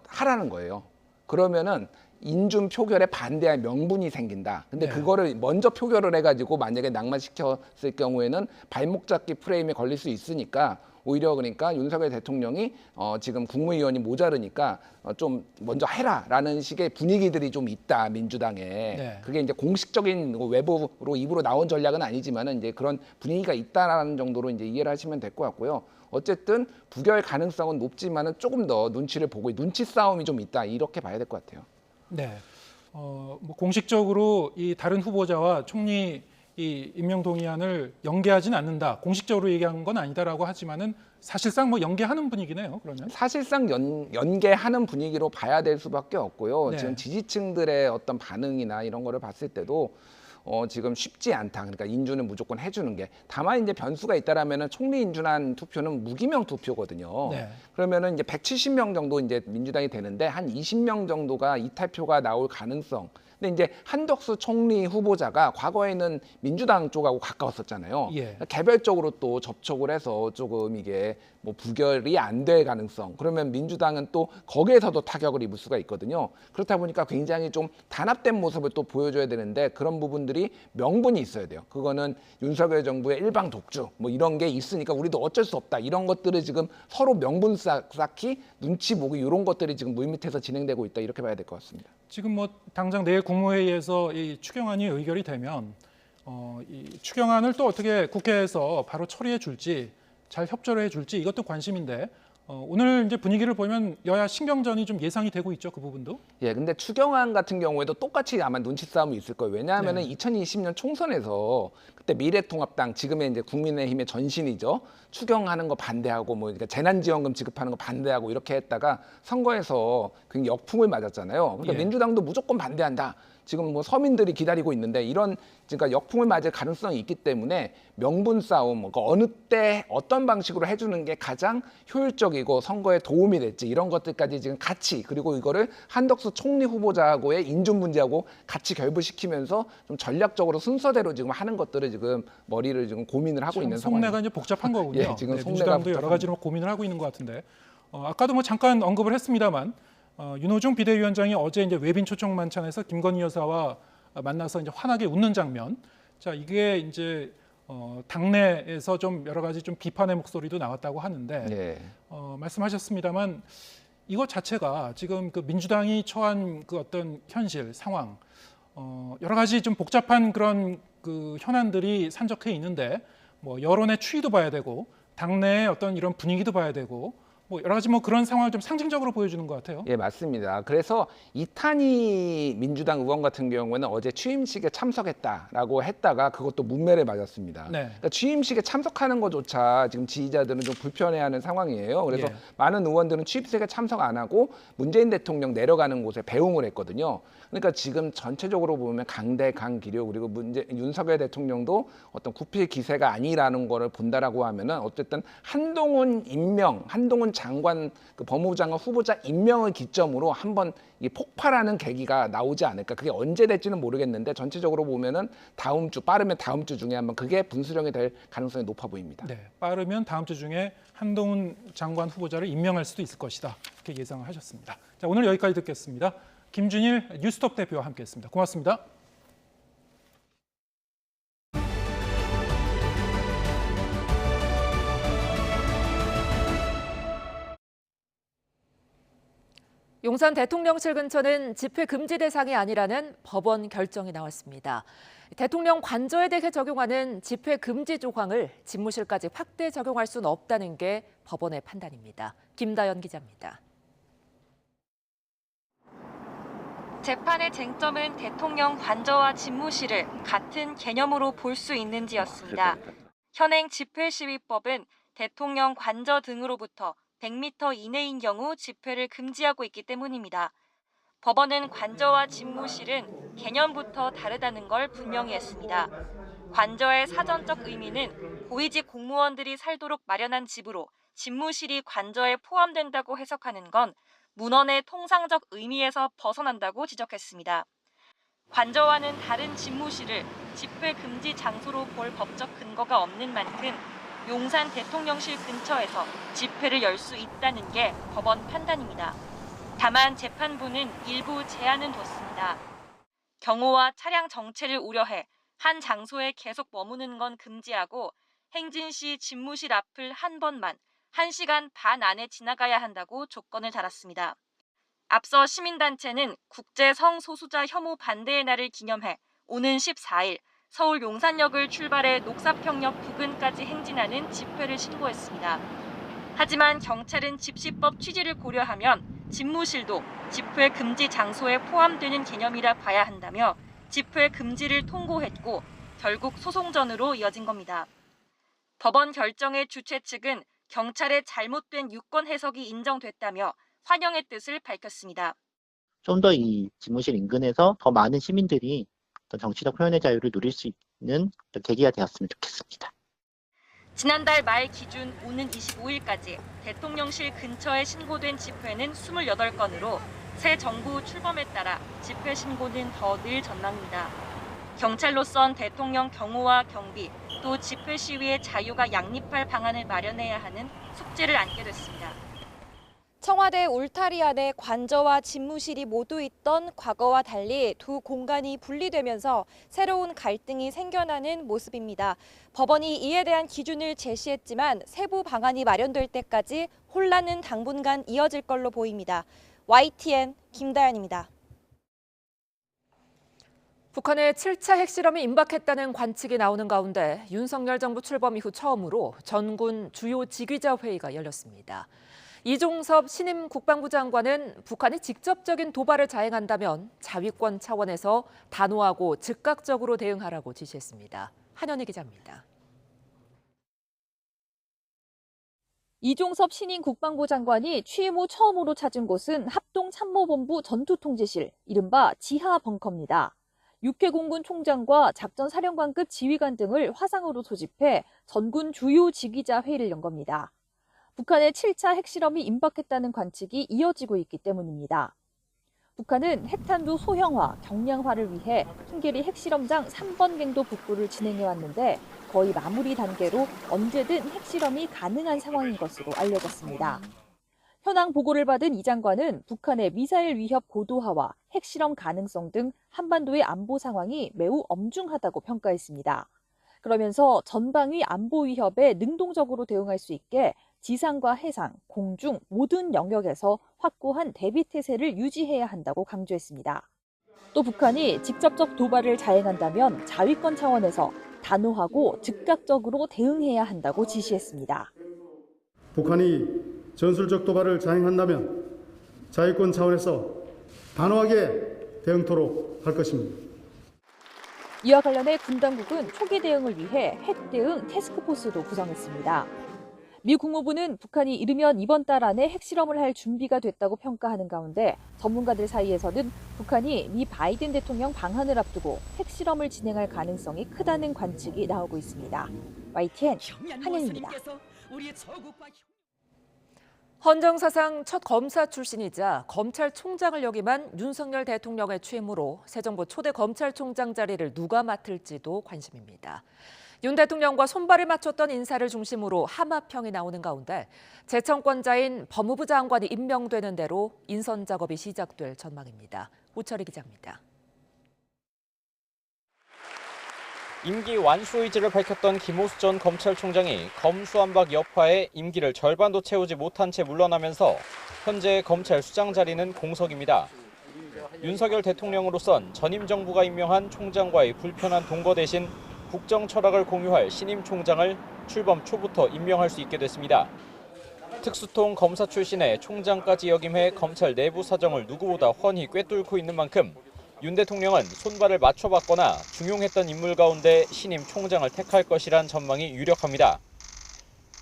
하라는 거예요. 그러면은 인준 표결에 반대할 명분이 생긴다. 근데 네. 그거를 먼저 표결을 해가지고 만약에 낙마시켰을 경우에는 발목 잡기 프레임에 걸릴 수 있으니까 오히려 그러니까 윤석열 대통령이 지금 국무위원이 모자르니까 좀 먼저 해라라는 식의 분위기들이 좀 있다 민주당에. 네. 그게 이제 공식적인 외부로 입으로 나온 전략은 아니지만은 이제 그런 분위기가 있다라는 정도로 이제 이해를 하시면 될 것 같고요. 어쨌든 부결 가능성은 높지만은 조금 더 눈치를 보고 눈치 싸움이 좀 있다 이렇게 봐야 될 것 같아요. 네. 뭐 공식적으로 이 다른 후보자와 총리 이 임명 동의안을 연계하진 않는다. 공식적으로 얘기한 건 아니다라고 하지만은 사실상 뭐 연계하는 분위기네요. 그러면 사실상 연계하는 분위기로 봐야 될 수밖에 없고요. 네. 지금 지지층들의 어떤 반응이나 이런 거를 봤을 때도 지금 쉽지 않다. 그러니까 인준은 무조건 해주는 게. 다만 이제 변수가 있다라면은 총리 인준안 투표는 무기명 투표거든요. 네. 그러면은 이제 170명 정도 이제 민주당이 되는데 한 20명 정도가 이탈표가 나올 가능성. 근데 이제 한덕수 총리 후보자가 과거에는 민주당 쪽하고 가까웠었잖아요. 예. 개별적으로 또 접촉을 해서 조금 이게 뭐 부결이 안 될 가능성. 그러면 민주당은 또 거기에서도 타격을 입을 수가 있거든요. 그렇다 보니까 굉장히 좀 단합된 모습을 또 보여줘야 되는데 그런 부분들이 명분이 있어야 돼요. 그거는 윤석열 정부의 일방 독주 뭐 이런 게 있으니까 우리도 어쩔 수 없다. 이런 것들을 지금 서로 명분 쌓기, 눈치 보기 이런 것들이 지금 물밑에서 진행되고 있다. 이렇게 봐야 될 것 같습니다. 지금 뭐 당장 내일 국무회의에서 이 추경안이 의결이 되면 이 추경안을 또 어떻게 국회에서 바로 처리해 줄지 잘 협조를 해줄지 이것도 관심인데 오늘 이제 분위기를 보면 여야 신경전이 좀 예상이 되고 있죠. 그 부분도. 예, 근데 추경안 같은 경우에도 똑같이 아마 눈치 싸움이 있을 거예요. 왜냐하면은 네. 2020년 총선에서 그때 미래통합당 지금의 이제 국민의힘의 전신이죠. 추경하는 거 반대하고 뭐 그러니까 재난지원금 지급하는 거 반대하고 이렇게 했다가 선거에서 굉장히 역풍을 맞았잖아요. 그러니까 예. 민주당도 무조건 반대한다. 지금 뭐 서민들이 기다리고 있는데 이런 그러니까 역풍을 맞을 가능성이 있기 때문에 명분 싸움, 그러니까 어느 때 어떤 방식으로 해주는 게 가장 효율적이고 선거에 도움이 될지 이런 것들까지 지금 같이 그리고 이거를 한덕수 총리 후보자하고의 인준 문제하고 같이 결부시키면서 좀 전략적으로 순서대로 지금 하는 것들을 지금 머리를 지금 고민을 하고 있는 상황입니다. 속내가 이제 복잡한 거군요. 예, 지금 속내가 민주당도 여러 복잡한 가지로 고민을 하고 있는 것 같은데 아까도 뭐 잠깐 언급을 했습니다만 윤호중 비대위원장이 어제 이제 외빈 초청 만찬에서 김건희 여사와 만나서 이제 환하게 웃는 장면. 자 이게 이제 당내에서 좀 여러 가지 좀 비판의 목소리도 나왔다고 하는데 예. 말씀하셨습니다만 이것 자체가 지금 그 민주당이 처한 그 어떤 현실 상황 여러 가지 좀 복잡한 그런 그 현안들이 산적해 있는데 뭐 여론의 추이도 봐야 되고 당내의 어떤 이런 분위기도 봐야 되고 뭐 여러 가지 뭐 그런 상황을 좀 상징적으로 보여주는 것 같아요. 예, 맞습니다. 그래서 이탄희 민주당 의원 같은 경우는 어제 취임식에 참석했다라고 했다가 그것도 문매를 맞았습니다. 네. 그러니까 취임식에 참석하는 것조차 지금 지지자들은 좀 불편해하는 상황이에요. 그래서 예. 많은 의원들은 취임식에 참석 안 하고 문재인 대통령 내려가는 곳에 배웅을 했거든요. 그러니까 지금 전체적으로 보면 강대강기류 그리고 윤석열 대통령도 어떤 구필 기세가 아니라는 거를 본다라고 하면은 어쨌든 한동훈 임명, 한동훈 장관, 그 법무부 장관 후보자 임명을 기점으로 한번 폭발하는 계기가 나오지 않을까. 그게 언제 될지는 모르겠는데 전체적으로 보면은 다음 주, 빠르면 다음 주 중에 한번 그게 분수령이 될 가능성이 높아 보입니다. 네, 빠르면 다음 주 중에 한동훈 장관 후보자를 임명할 수도 있을 것이다. 이렇게 예상을 하셨습니다. 자, 오늘 여기까지 듣겠습니다. 김준일 뉴스톱 대표와 함께했습니다. 고맙습니다. 용산 대통령실 근처는 집회 금지 대상이 아니라는 법원 결정이 나왔습니다. 대통령 관저에 대해 적용하는 집회 금지 조항을 집무실까지 확대 적용할 수는 없다는 게 법원의 판단입니다. 김다연 기자입니다. 재판의 쟁점은 대통령 관저와 집무실을 같은 개념으로 볼 수 있는지였습니다. 현행 집회시위법은 대통령 관저 등으로부터 100m 이내인 경우 집회를 금지하고 있기 때문입니다. 법원은 관저와 집무실은 개념부터 다르다는 걸 분명히 했습니다. 관저의 사전적 의미는 고위직 공무원들이 살도록 마련한 집으로 집무실이 관저에 포함된다고 해석하는 건 문헌의 통상적 의미에서 벗어난다고 지적했습니다. 관저와는 다른 집무실을 집회 금지 장소로 볼 법적 근거가 없는 만큼 용산 대통령실 근처에서 집회를 열 수 있다는 게 법원 판단입니다. 다만 재판부는 일부 제한은 뒀습니다. 경호와 차량 정체를 우려해 한 장소에 계속 머무는 건 금지하고 행진 시 집무실 앞을 한 번만 1시간 반 안에 지나가야 한다고 조건을 달았습니다. 앞서 시민단체는 국제 성소수자 혐오 반대의 날을 기념해 오는 14일 서울 용산역을 출발해 녹사평역 부근까지 행진하는 집회를 신고했습니다. 하지만 경찰은 집시법 취지를 고려하면 집무실도 집회 금지 장소에 포함되는 개념이라 봐야 한다며 집회 금지를 통고했고 결국 소송전으로 이어진 겁니다. 법원 결정의 주최 측은 경찰의 잘못된 유권 해석이 인정됐다며 환영의 뜻을 밝혔습니다. 좀 더 이 집무실 인근에서 더 많은 시민들이 정치적 표현의 자유를 누릴 수 있는 계기가 되었으면 좋겠습니다. 지난달 말 기준 오는 25일까지 대통령실 근처에 신고된 집회는 28건으로 새 정부 출범에 따라 집회 신고는 더 늘 전망입니다. 경찰로선 대통령 경호와 경비, 또 집회 시위의 자유가 양립할 방안을 마련해야 하는 숙제를 안게 됐습니다. 청와대 울타리 안에 관저와 집무실이 모두 있던 과거와 달리 두 공간이 분리되면서 새로운 갈등이 생겨나는 모습입니다. 법원이 이에 대한 기준을 제시했지만 세부 방안이 마련될 때까지 혼란은 당분간 이어질 걸로 보입니다. YTN 김다연입니다. 북한의 7차 핵실험이 임박했다는 관측이 나오는 가운데 윤석열 정부 출범 이후 처음으로 전군 주요 지휘자 회의가 열렸습니다. 이종섭 신임 국방부 장관은 북한이 직접적인 도발을 자행한다면 자위권 차원에서 단호하고 즉각적으로 대응하라고 지시했습니다. 한현희 기자입니다. 이종섭 신임 국방부 장관이 취임 후 처음으로 찾은 곳은 합동참모본부 전투통제실, 이른바 지하 벙커입니다. 육해공군 총장과 작전사령관급 지휘관 등을 화상으로 소집해 전군 주요 지휘자 회의를 연 겁니다. 북한의 7차 핵실험이 임박했다는 관측이 이어지고 있기 때문입니다. 북한은 핵탄두 소형화, 경량화를 위해 흰계리 핵실험장 3번 갱도 복구를 진행해왔는데 거의 마무리 단계로 언제든 핵실험이 가능한 상황인 것으로 알려졌습니다. 현황 보고를 받은 이 장관은 북한의 미사일 위협 고도화와 핵실험 가능성 등 한반도의 안보 상황이 매우 엄중하다고 평가했습니다. 그러면서 전방위 안보 위협에 능동적으로 대응할 수 있게 지상과 해상, 공중 모든 영역에서 확고한 대비 태세를 유지해야 한다고 강조했습니다. 또 북한이 직접적 도발을 자행한다면 자위권 차원에서 단호하고 즉각적으로 대응해야 한다고 지시했습니다. 북한이 전술적 도발을 자행한다면 자위권 차원에서 단호하게 대응토록 할 것입니다. 이와 관련해 군 당국은 초기 대응을 위해 핵 대응 태스크포스도 구성했습니다. 미 국무부는 북한이 이르면 이번 달 안에 핵실험을 할 준비가 됐다고 평가하는 가운데 전문가들 사이에서는 북한이 미 바이든 대통령 방한을 앞두고 핵실험을 진행할 가능성이 크다는 관측이 나오고 있습니다. YTN 한현입니다. 헌정사상 첫 검사 출신이자 검찰총장을 역임한 윤석열 대통령의 취임으로 새 정부 초대 검찰총장 자리를 누가 맡을지도 관심입니다. 윤 대통령과 손발을 맞췄던 인사를 중심으로 하마평이 나오는 가운데 재청권자인 법무부 장관이 임명되는 대로 인선 작업이 시작될 전망입니다. 오철희 기자입니다. 임기 완수 의지를 밝혔던 김호수 전 검찰총장이 검수완박 여파에 임기를 절반도 채우지 못한 채 물러나면서 현재 검찰 수장 자리는 공석입니다. 윤석열 대통령으로선 전임 정부가 임명한 총장과의 불편한 동거 대신 국정 철학을 공유할 신임 총장을 출범 초부터 임명할 수 있게 됐습니다. 특수통 검사 출신의 총장까지 역임해 검찰 내부 사정을 누구보다 훤히 꿰뚫고 있는 만큼 윤 대통령은 손발을 맞춰봤거나 중용했던 인물 가운데 신임 총장을 택할 것이란 전망이 유력합니다.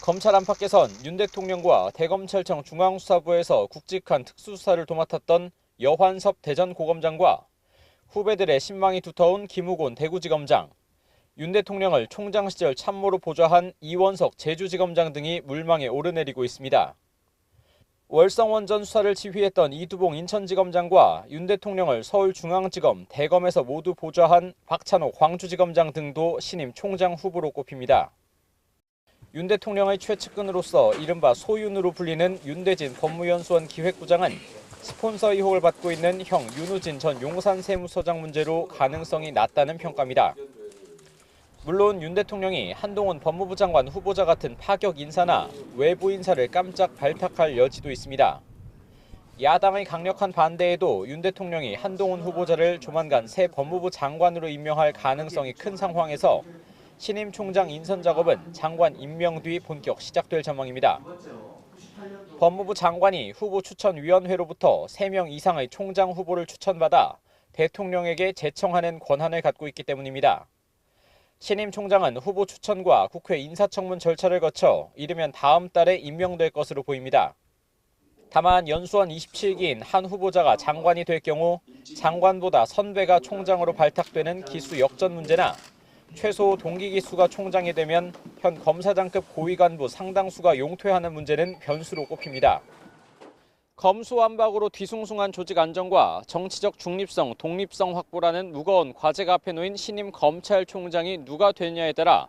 검찰 안팎에선 윤 대통령과 대검찰청 중앙수사부에서 굵직한 특수수사를 도맡았던 여환섭 대전고검장과 후배들의 신망이 두터운 김우곤 대구지검장, 윤 대통령을 총장 시절 참모로 보좌한 이원석 제주지검장 등이 물망에 오르내리고 있습니다. 월성원전 수사를 지휘했던 이두봉 인천지검장과 윤 대통령을 서울중앙지검, 대검에서 모두 보좌한 박찬호 광주지검장 등도 신임 총장 후보로 꼽힙니다. 윤 대통령의 최측근으로서 이른바 소윤으로 불리는 윤대진 법무연수원 기획부장은 스폰서 의혹을 받고 있는 형 윤우진 전 용산세무서장 문제로 가능성이 낮다는 평가입니다. 물론 윤 대통령이 한동훈 법무부 장관 후보자 같은 파격 인사나 외부 인사를 깜짝 발탁할 여지도 있습니다. 야당의 강력한 반대에도 윤 대통령이 한동훈 후보자를 조만간 새 법무부 장관으로 임명할 가능성이 큰 상황에서 신임 총장 인선 작업은 장관 임명 뒤 본격 시작될 전망입니다. 법무부 장관이 후보 추천위원회로부터 3명 이상의 총장 후보를 추천받아 대통령에게 제청하는 권한을 갖고 있기 때문입니다. 신임 총장은 후보 추천과 국회 인사청문 절차를 거쳐 이르면 다음 달에 임명될 것으로 보입니다. 다만 연수원 27기인 한 후보자가 장관이 될 경우 장관보다 선배가 총장으로 발탁되는 기수 역전 문제나 최소 동기 기수가 총장이 되면 현 검사장급 고위 간부 상당수가 용퇴하는 문제는 변수로 꼽힙니다. 검수완박으로 뒤숭숭한 조직 안정과 정치적 중립성, 독립성 확보라는 무거운 과제가 앞에 놓인 신임 검찰총장이 누가 되느냐에 따라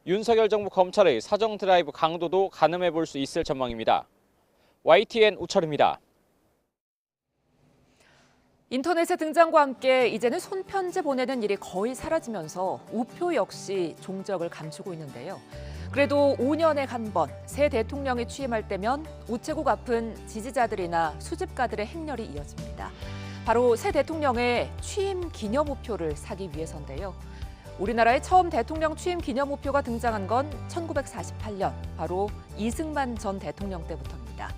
윤석열 정부 검찰의 사정 드라이브 강도도 가늠해 볼 수 있을 전망입니다. YTN 우철입니다. 인터넷의 등장과 함께 이제는 손편지 보내는 일이 거의 사라지면서 우표 역시 종적을 감추고 있는데요. 그래도 5년에 한 번 새 대통령이 취임할 때면 우체국 앞은 지지자들이나 수집가들의 행렬이 이어집니다. 바로 새 대통령의 취임 기념 우표를 사기 위해서인데요. 우리나라의 처음 대통령 취임 기념 우표가 등장한 건 1948년, 바로 이승만 전 대통령 때부터입니다.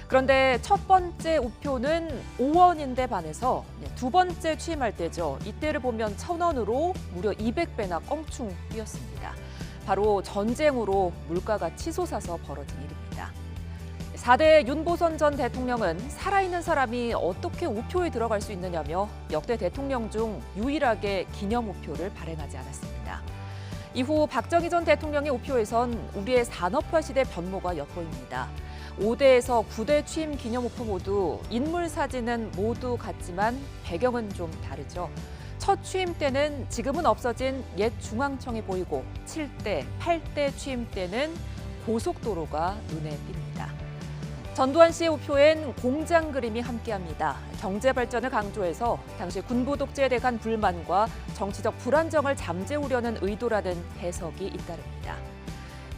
그런데 첫 번째 우표는 5원인데 반해서 두 번째 취임할 때죠. 이때를 보면 1,000원으로 무려 200배나 껑충 뛰었습니다. 바로 전쟁으로 물가가 치솟아서 벌어진 일입니다. 4대 윤보선 전 대통령은 살아있는 사람이 어떻게 우표에 들어갈 수 있느냐며 역대 대통령 중 유일하게 기념 우표를 발행하지 않았습니다. 이후 박정희 전 대통령의 우표에선 우리의 산업화 시대 변모가 엿보입니다. 5대에서 9대 취임 기념 우표 모두 인물 사진은 모두 같지만 배경은 좀 다르죠. 첫 취임 때는 지금은 없어진 옛 중앙청이 보이고 7대, 8대 취임 때는 고속도로가 눈에 띕니다. 전두환 씨의 우표엔 공장 그림이 함께합니다. 경제 발전을 강조해서 당시 군부 독재에 대한 불만과 정치적 불안정을 잠재우려는 의도라는 해석이 잇따릅니다.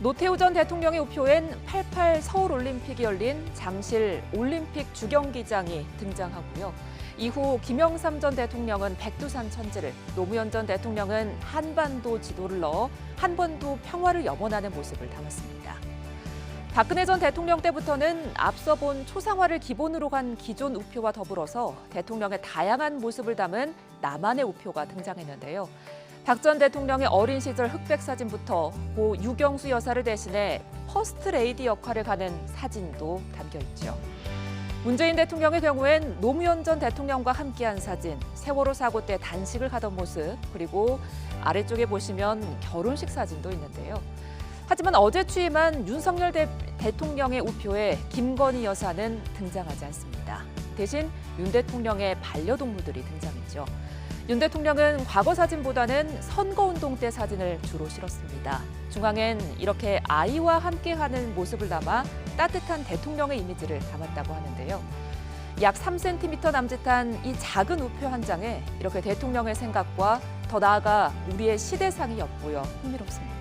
노태우 전 대통령의 우표엔 88 서울올림픽이 열린 장실 올림픽 주경기장이 등장하고요. 이후 김영삼 전 대통령은 백두산 천지를, 노무현 전 대통령은 한반도 지도를 넣어 한반도 평화를 염원하는 모습을 담았습니다. 박근혜 전 대통령 때부터는 앞서 본 초상화를 기본으로 한 기존 우표와 더불어서 대통령의 다양한 모습을 담은 나만의 우표가 등장했는데요. 박 전 대통령의 어린 시절 흑백 사진부터 고 유경수 여사를 대신해 퍼스트 레이디 역할을 하는 사진도 담겨 있죠. 문재인 대통령의 경우엔 노무현 전 대통령과 함께한 사진, 세월호 사고 때 단식을 하던 모습, 그리고 아래쪽에 보시면 결혼식 사진도 있는데요. 하지만 어제 취임한 윤석열 대통령의 우표에 김건희 여사는 등장하지 않습니다. 대신 윤 대통령의 반려동물들이 등장했죠. 윤 대통령은 과거 사진보다는 선거운동 때 사진을 주로 실었습니다. 중앙엔 이렇게 아이와 함께하는 모습을 담아 따뜻한 대통령의 이미지를 담았다고 하는데요. 약 3cm 남짓한 이 작은 우표 한 장에 이렇게 대통령의 생각과 더 나아가 우리의 시대상이 엿보여 흥미롭습니다.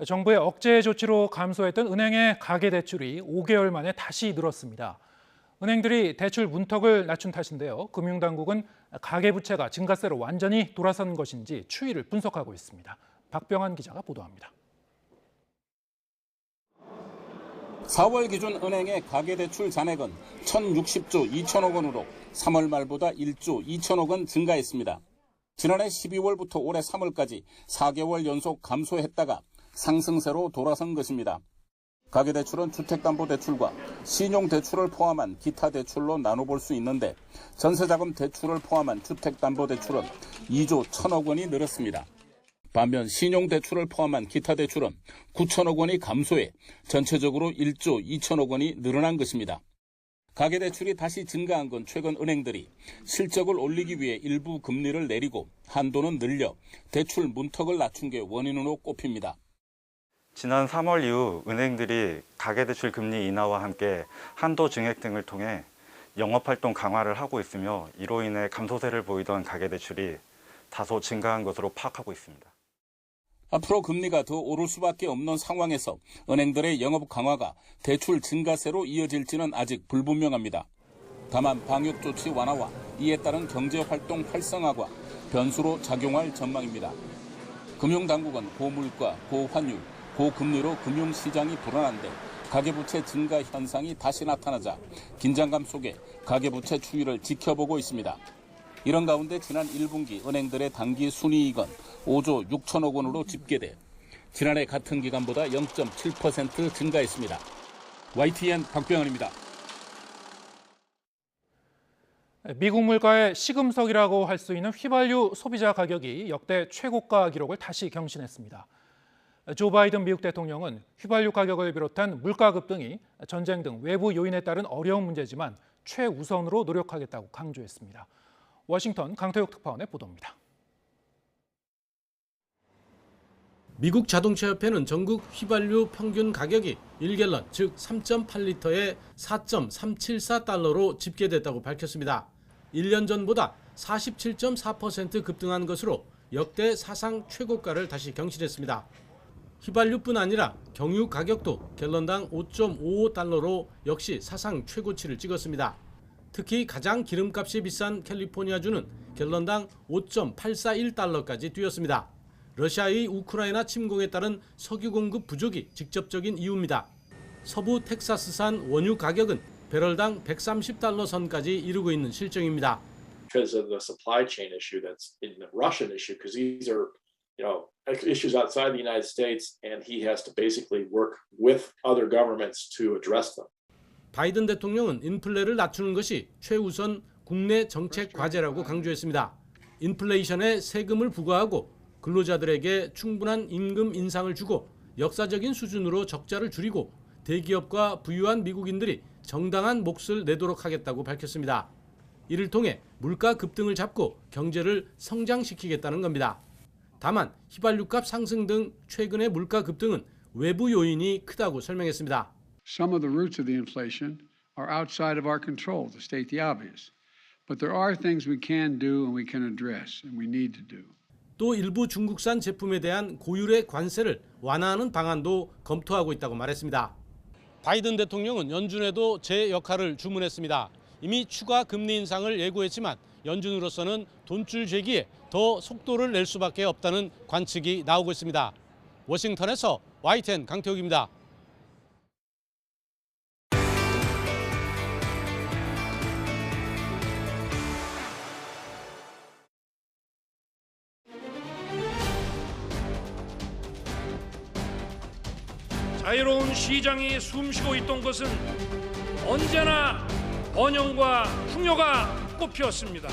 정부의 억제 조치로 감소했던 은행의 가계대출이 5개월 만에 다시 늘었습니다. 은행들이 대출 문턱을 낮춘 탓인데요. 금융당국은 가계부채가 증가세로 완전히 돌아선 것인지 추이를 분석하고 있습니다. 박병환 기자가 보도합니다. 4월 기준 은행의 가계대출 잔액은 1,060조 2천억 원으로 3월 말보다 1조 2천억 원 증가했습니다. 지난해 12월부터 올해 3월까지 4개월 연속 감소했다가 상승세로 돌아선 것입니다. 가계대출은 주택담보대출과 신용대출을 포함한 기타 대출로 나눠볼 수 있는데 전세자금 대출을 포함한 주택담보대출은 2조 1천억 원이 늘었습니다. 반면 신용대출을 포함한 기타 대출은 9천억 원이 감소해 전체적으로 1조 2천억 원이 늘어난 것입니다. 가계대출이 다시 증가한 건 최근 은행들이 실적을 올리기 위해 일부 금리를 내리고 한도는 늘려 대출 문턱을 낮춘 게 원인으로 꼽힙니다. 지난 3월 이후 은행들이 가계대출 금리 인하와 함께 한도 증액 등을 통해 영업활동 강화를 하고 있으며 이로 인해 감소세를 보이던 가계대출이 다소 증가한 것으로 파악하고 있습니다. 앞으로 금리가 더 오를 수밖에 없는 상황에서 은행들의 영업 강화가 대출 증가세로 이어질지는 아직 불분명합니다. 다만 방역 조치 완화와 이에 따른 경제활동 활성화가 변수로 작용할 전망입니다. 금융당국은 고물가, 고환율, 고금리로 금융시장이 불안한데 가계부채 증가 현상이 다시 나타나자 긴장감 속에 가계부채 추이를 지켜보고 있습니다. 이런 가운데 지난 1분기 은행들의 단기 순이익은 5조 6천억 원으로 집계돼 지난해 같은 기간보다 0.7% 증가했습니다. YTN 박병환입니다. 미국 물가의 시금석이라고 할 수 있는 휘발유 소비자 가격이 역대 최고가 기록을 다시 경신했습니다. 조 바이든 미국 대통령은 휘발유 가격을 비롯한 물가 급등이 전쟁 등 외부 요인에 따른 어려운 문제지만 최우선으로 노력하겠다고 강조했습니다. 워싱턴 강태욱 특파원의 보도입니다. 미국 자동차협회는 전국 휘발유 평균 가격이 1갤런 즉 3.8리터에 4.374달러로 집계됐다고 밝혔습니다. 1년 전보다 47.4% 급등한 것으로 역대 사상 최고가를 다시 경신했습니다. 휘발유뿐 아니라 경유 가격도 갤런당 5.55달러로 역시 사상 최고치를 찍었습니다. 특히 가장 기름값이 비싼 캘리포니아주는 갤런당 5.841달러까지 뛰었습니다. 러시아의 우크라이나 침공에 따른 석유 공급 부족이 직접적인 이유입니다. 서부 텍사스산 원유 가격은 배럴당 130달러 선까지 이르고 있는 실정입니다. Because of the supply chain issue that's in the Russian issue, because these are, issues outside the United States, and he has to basically work with other governments to address them. 바이든 대통령은 인플레를 낮추는 것이 최우선 국내 정책 과제라고 강조했습니다. 인플레이션에 세금을 부과하고 근로자들에게 충분한 임금 인상을 주고 역사적인 수준으로 적자를 줄이고 대기업과 부유한 미국인들이 정당한 몫을 내도록 하겠다고 밝혔습니다. 이를 통해 물가 급등을 잡고 경제를 성장시키겠다는 겁니다. 다만 휘발유값 상승 등 최근의 물가 급등은 외부 요인이 크다고 설명했습니다. Some of the roots of the inflation are outside of our control, to state the obvious. But there are things we can do and we can address and we need to do. 또 일부 중국산 제품에 대한 고율의 관세를 완화하는 방안도 검토하고 있다고 말했습니다. 바이든 대통령은 연준에도 제 역할을 주문했습니다. 이미 추가 금리 인상을 예고했지만 연준으로서는 돈줄 재기에 더 속도를 낼 수밖에 없다는 관측이 나오고 있습니다. 워싱턴에서 YTN 강태욱입니다. 자유로운 시장이 숨쉬고 있던 것은 언제나 번영과 풍요가 꽃피었습니다.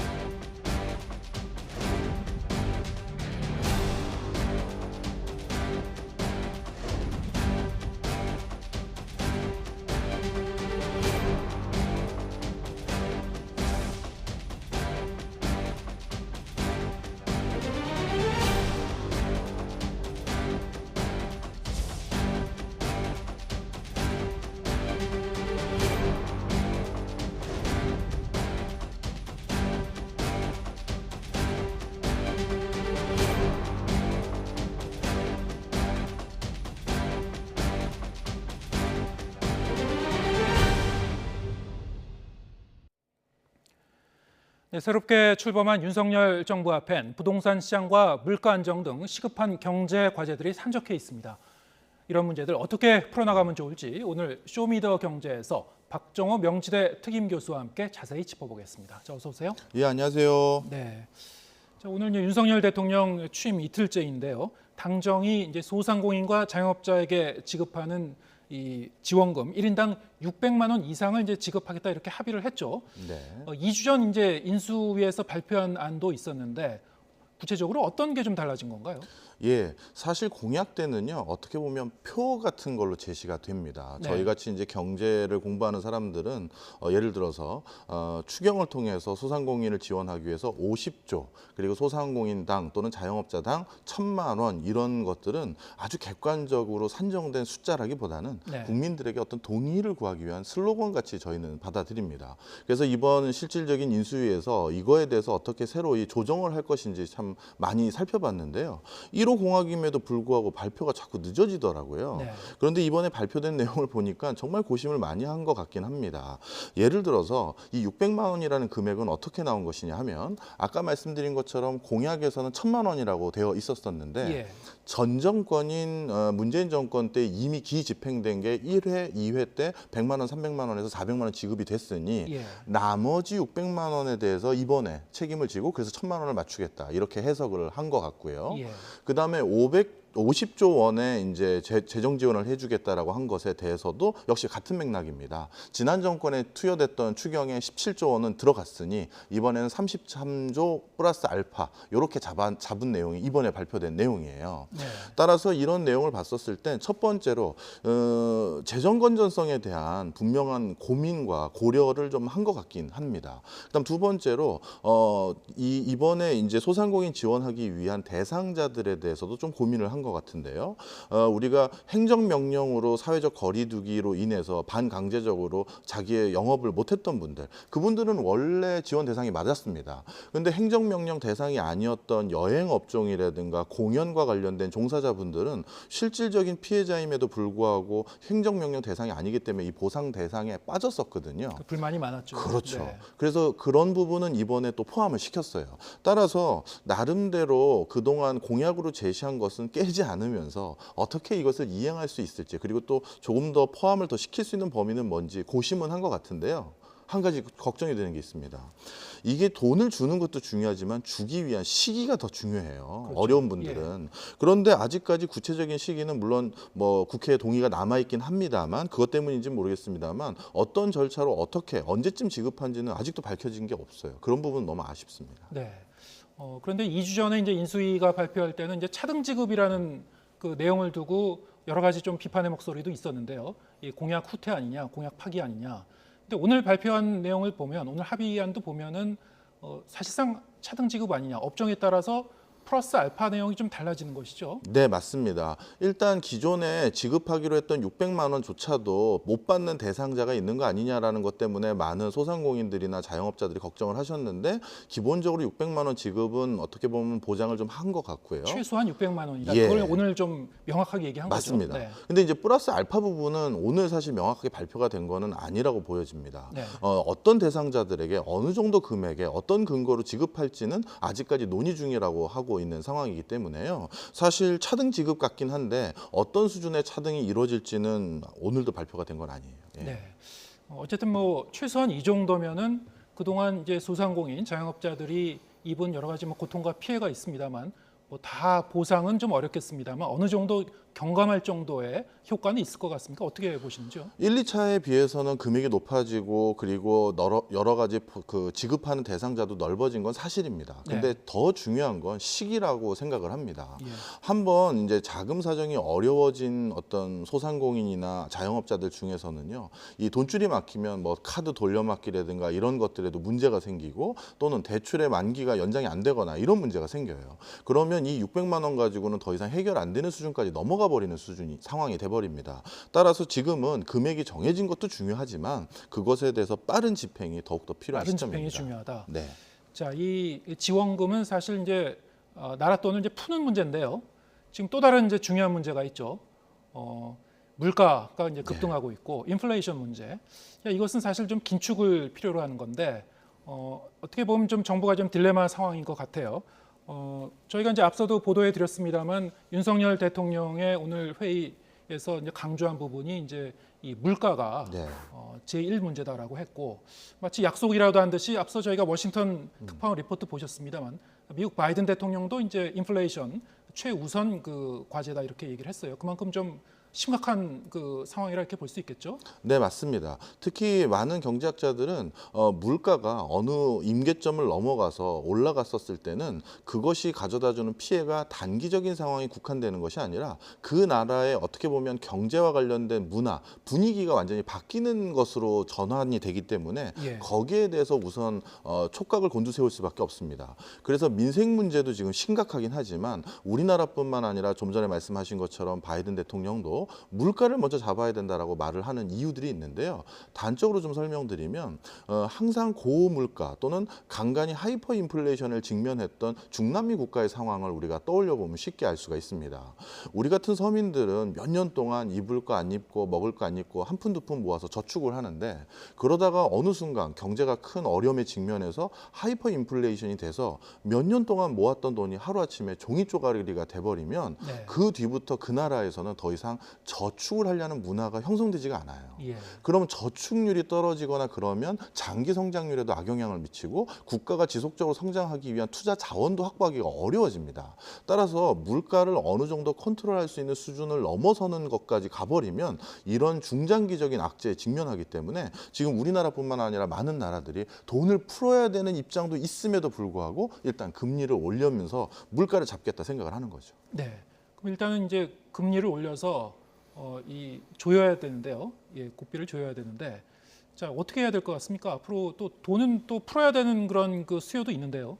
네, 새롭게 출범한 윤석열 정부 앞엔 부동산 시장과 물가 안정 등 시급한 경제 과제들이 산적해 있습니다. 이런 문제들 어떻게 풀어나가면 좋을지 오늘 쇼미더 경제에서 박정호 명지대 특임 교수와 함께 자세히 짚어보겠습니다. 자, 어서 오세요. 예, 안녕하세요. 네. 자, 오늘 이제 윤석열 대통령 취임 이틀째인데요. 당정이 이제 소상공인과 자영업자에게 지급하는 이 지원금 1인당 600만 원 이상을 이제 지급하겠다 이렇게 합의를 했죠. 네. 2주 전 이제 인수위에서 발표한 안도 있었는데 구체적으로 어떤 게 좀 달라진 건가요? 예, 사실 공약 때는요 어떻게 보면 표 같은 걸로 제시가 됩니다. 네. 저희 같이 이제 경제를 공부하는 사람들은 예를 들어서 추경을 통해서 소상공인을 지원하기 위해서 50조 그리고 소상공인당 또는 자영업자당 1,000만 원 이런 것들은 아주 객관적으로 산정된 숫자라기보다는 네. 국민들에게 어떤 동의를 구하기 위한 슬로건 같이 저희는 받아들입니다. 그래서 이번 실질적인 인수위에서 이거에 대해서 어떻게 새로이 조정을 할 것인지 참 많이 살펴봤는데요. 1호 공약임에도 불구하고 발표가 자꾸 늦어지더라고요. 네. 그런데 이번에 발표된 내용을 보니까 정말 고심을 많이 한 것 같긴 합니다. 예를 들어서 이 600만 원이라는 금액은 어떻게 나온 것이냐 하면 아까 말씀드린 것처럼 공약에서는 1,000만 원이라고 되어 있었었는데 예. 전 정권인 문재인 정권 때 이미 기집행된 게 1회, 2회 때 100만 원, 300만 원에서 400만 원 지급이 됐으니 예. 나머지 600만 원에 대해서 이번에 책임을 지고 그래서 1,000만 원을 맞추겠다 이렇게 해석을 한 것 같고요. 예. 그다음에 50조 원의 이제 재정 지원을 해주겠다라고 한 것에 대해서도 역시 같은 맥락입니다. 지난 정권에 투여됐던 추경에 17조 원은 들어갔으니 이번에는 33조 플러스 알파 이렇게 잡은 내용이 이번에 발표된 내용이에요. 네. 따라서 이런 내용을 봤었을 땐 첫 번째로 재정 건전성에 대한 분명한 고민과 고려를 좀 한 것 같긴 합니다. 그다음 두 번째로 이번에 이제 소상공인 지원하기 위한 대상자들에 대해서도 좀 고민을 한 것 같은데요. 우리가 행정명령으로 사회적 거리두기로 인해서 반강제적으로 자기의 영업을 못했던 분들, 그분들은 원래 지원 대상이 맞았습니다. 그런데 행정명령 대상이 아니었던 여행업종이라든가 공연과 관련된 종사자분들은 실질적인 피해자임에도 불구하고 행정명령 대상이 아니기 때문에 이 보상 대상에 빠졌었거든요. 불만이 많았죠. 그렇죠. 네. 그래서 그런 부분은 이번에 또 포함을 시켰어요. 따라서 나름대로 그동안 공약으로 제시한 것은 깨지 않으면서 어떻게 이것을 이행할 수 있을지 그리고 또 조금 더 포함을 더 시킬 수 있는 범위는 뭔지 고심은 한 것 같은데요. 한 가지 걱정이 되는 게 있습니다. 이게 돈을 주는 것도 중요하지만 주기 위한 시기가 더 중요해요. 그렇죠. 어려운 분들은. 그런데 아직까지 구체적인 시기는 물론 뭐 국회에 동의가 남아있긴 합니다만 그것 때문인지 모르겠습니다만 어떤 절차로 어떻게 언제쯤 지급한지는 아직도 밝혀진 게 없어요. 그런 부분은 너무 아쉽습니다. 네. 그런데 2주 전에 이제 인수위가 발표할 때는 이제 차등 지급이라는 그 내용을 두고 여러 가지 좀 비판의 목소리도 있었는데요. 이 공약 후퇴 아니냐, 공약 파기 아니냐. 근데 오늘 발표한 내용을 보면 오늘 합의안도 보면은 사실상 차등 지급 아니냐, 업종에 따라서 플러스 알파 내용이 좀 달라지는 것이죠. 네, 맞습니다. 일단 기존에 지급하기로 했던 600만 원조차도 못 받는 대상자가 있는 거 아니냐라는 것 때문에 많은 소상공인들이나 자영업자들이 걱정을 하셨는데 기본적으로 600만 원 지급은 어떻게 보면 보장을 좀 한 것 같고요. 최소한 600만 원이다. 예. 그걸 오늘 좀 명확하게 얘기한 맞습니다. 거죠. 네. 근데 이제 플러스 알파 부분은 오늘 사실 명확하게 발표가 된 거는 아니라고 보여집니다. 네. 어떤 대상자들에게 어느 정도 금액에 어떤 근거로 지급할지는 아직까지 논의 중이라고 하고 있는 상황이기 때문에요. 사실 차등 지급 같긴 한데 어떤 수준의 차등이 이루어질지는 오늘도 발표가 된 건 아니에요. 예. 네. 어쨌든 뭐 최소한 이 정도면은 그동안 이제 소상공인 자영업자들이 입은 여러 가지 뭐 고통과 피해가 있습니다만 뭐 다 보상은 좀 어렵겠습니다만 어느 정도 경감할 정도의 효과는 있을 것 같습니까? 어떻게 보시는지요? 1, 2차에 비해서는 금액이 높아지고 그리고 여러 가지 그 지급하는 대상자도 넓어진 건 사실입니다. 근데 더 중요한 건 시기라고 생각을 합니다. 한번 이제 자금 사정이 어려워진 어떤 소상공인이나 자영업자들 중에서는요, 이 돈줄이 막히면 뭐 카드 돌려막기라든가 이런 것들에도 문제가 생기고 또는 대출의 만기가 연장이 안 되거나 이런 문제가 생겨요. 그러면 이 600만 원 가지고는 더 이상 해결 안 되는 수준까지 넘어가 버리는 상황이 돼버립니다. 따라서 지금은 금액이 정해진 것도 중요하지만 그것에 대해서 빠른 집행이 더욱더 필요한 빠른 시점입니다. 집행이 중요하다. 네. 자, 이 지원금은 사실 이제 나라 돈을 이제 푸는 문제인데요. 지금 또 다른 이제 중요한 문제가 있죠. 물가가 이제 급등하고 있고 인플레이션 문제. 이것은 사실 좀 긴축을 필요로 하는 건데 어떻게 보면 좀 정부가 좀 딜레마 상황인 것 같아요. 저희가 이제 앞서도 보도해 드렸습니다만 윤석열 대통령의 오늘 회의에서 이제 강조한 부분이 이제 이 물가가 제1 문제다라고 했고 마치 약속이라도 한 듯이 앞서 저희가 워싱턴 특파원 리포트 보셨습니다만 미국 바이든 대통령도 이제 인플레이션 최우선 그 과제다 이렇게 얘기를 했어요. 그만큼 좀 심각한 그 상황이라 이렇게 볼 수 있겠죠? 네, 맞습니다. 특히 많은 경제학자들은 물가가 어느 임계점을 넘어가서 올라갔었을 때는 그것이 가져다주는 피해가 단기적인 상황이 국한되는 것이 아니라 그 나라의 어떻게 보면 경제와 관련된 문화, 분위기가 완전히 바뀌는 것으로 전환이 되기 때문에 거기에 대해서 우선 촉각을 곤두세울 수밖에 없습니다. 그래서 민생 문제도 지금 심각하긴 하지만 우리나라뿐만 아니라 좀 전에 말씀하신 것처럼 바이든 대통령도 물가를 먼저 잡아야 된다라고 말을 하는 이유들이 있는데요. 단적으로 좀 설명드리면 항상 고물가 또는 간간히 하이퍼 인플레이션을 직면했던 중남미 국가의 상황을 우리가 떠올려 보면 쉽게 알 수가 있습니다. 우리 같은 서민들은 몇 년 동안 입을 거 안 입고 먹을 거 안 입고 한 푼 두 푼 모아서 저축을 하는데 그러다가 어느 순간 경제가 큰 어려움에 직면해서 하이퍼 인플레이션이 돼서 몇 년 동안 모았던 돈이 하루아침에 종이 쪼가리가 돼버리면 그 뒤부터 그 나라에서는 더 이상 저축을 하려는 문화가 형성되지가 않아요. 그러면 저축률이 떨어지거나 그러면 장기 성장률에도 악영향을 미치고 국가가 지속적으로 성장하기 위한 투자 자원도 확보하기가 어려워집니다. 따라서 물가를 어느 정도 컨트롤할 수 있는 수준을 넘어서는 것까지 가버리면 이런 중장기적인 악재에 직면하기 때문에 지금 우리나라뿐만 아니라 많은 나라들이 돈을 풀어야 되는 입장도 있음에도 불구하고 일단 금리를 올리면서 물가를 잡겠다 생각을 하는 거죠. 네. 그럼 일단은 이제 금리를 올려서 조여야 되는데요. 국비를 조여야 되는데, 자 어떻게 해야 될 것 같습니까? 앞으로 또 돈은 또 풀어야 되는 그런 그 수요도 있는데요.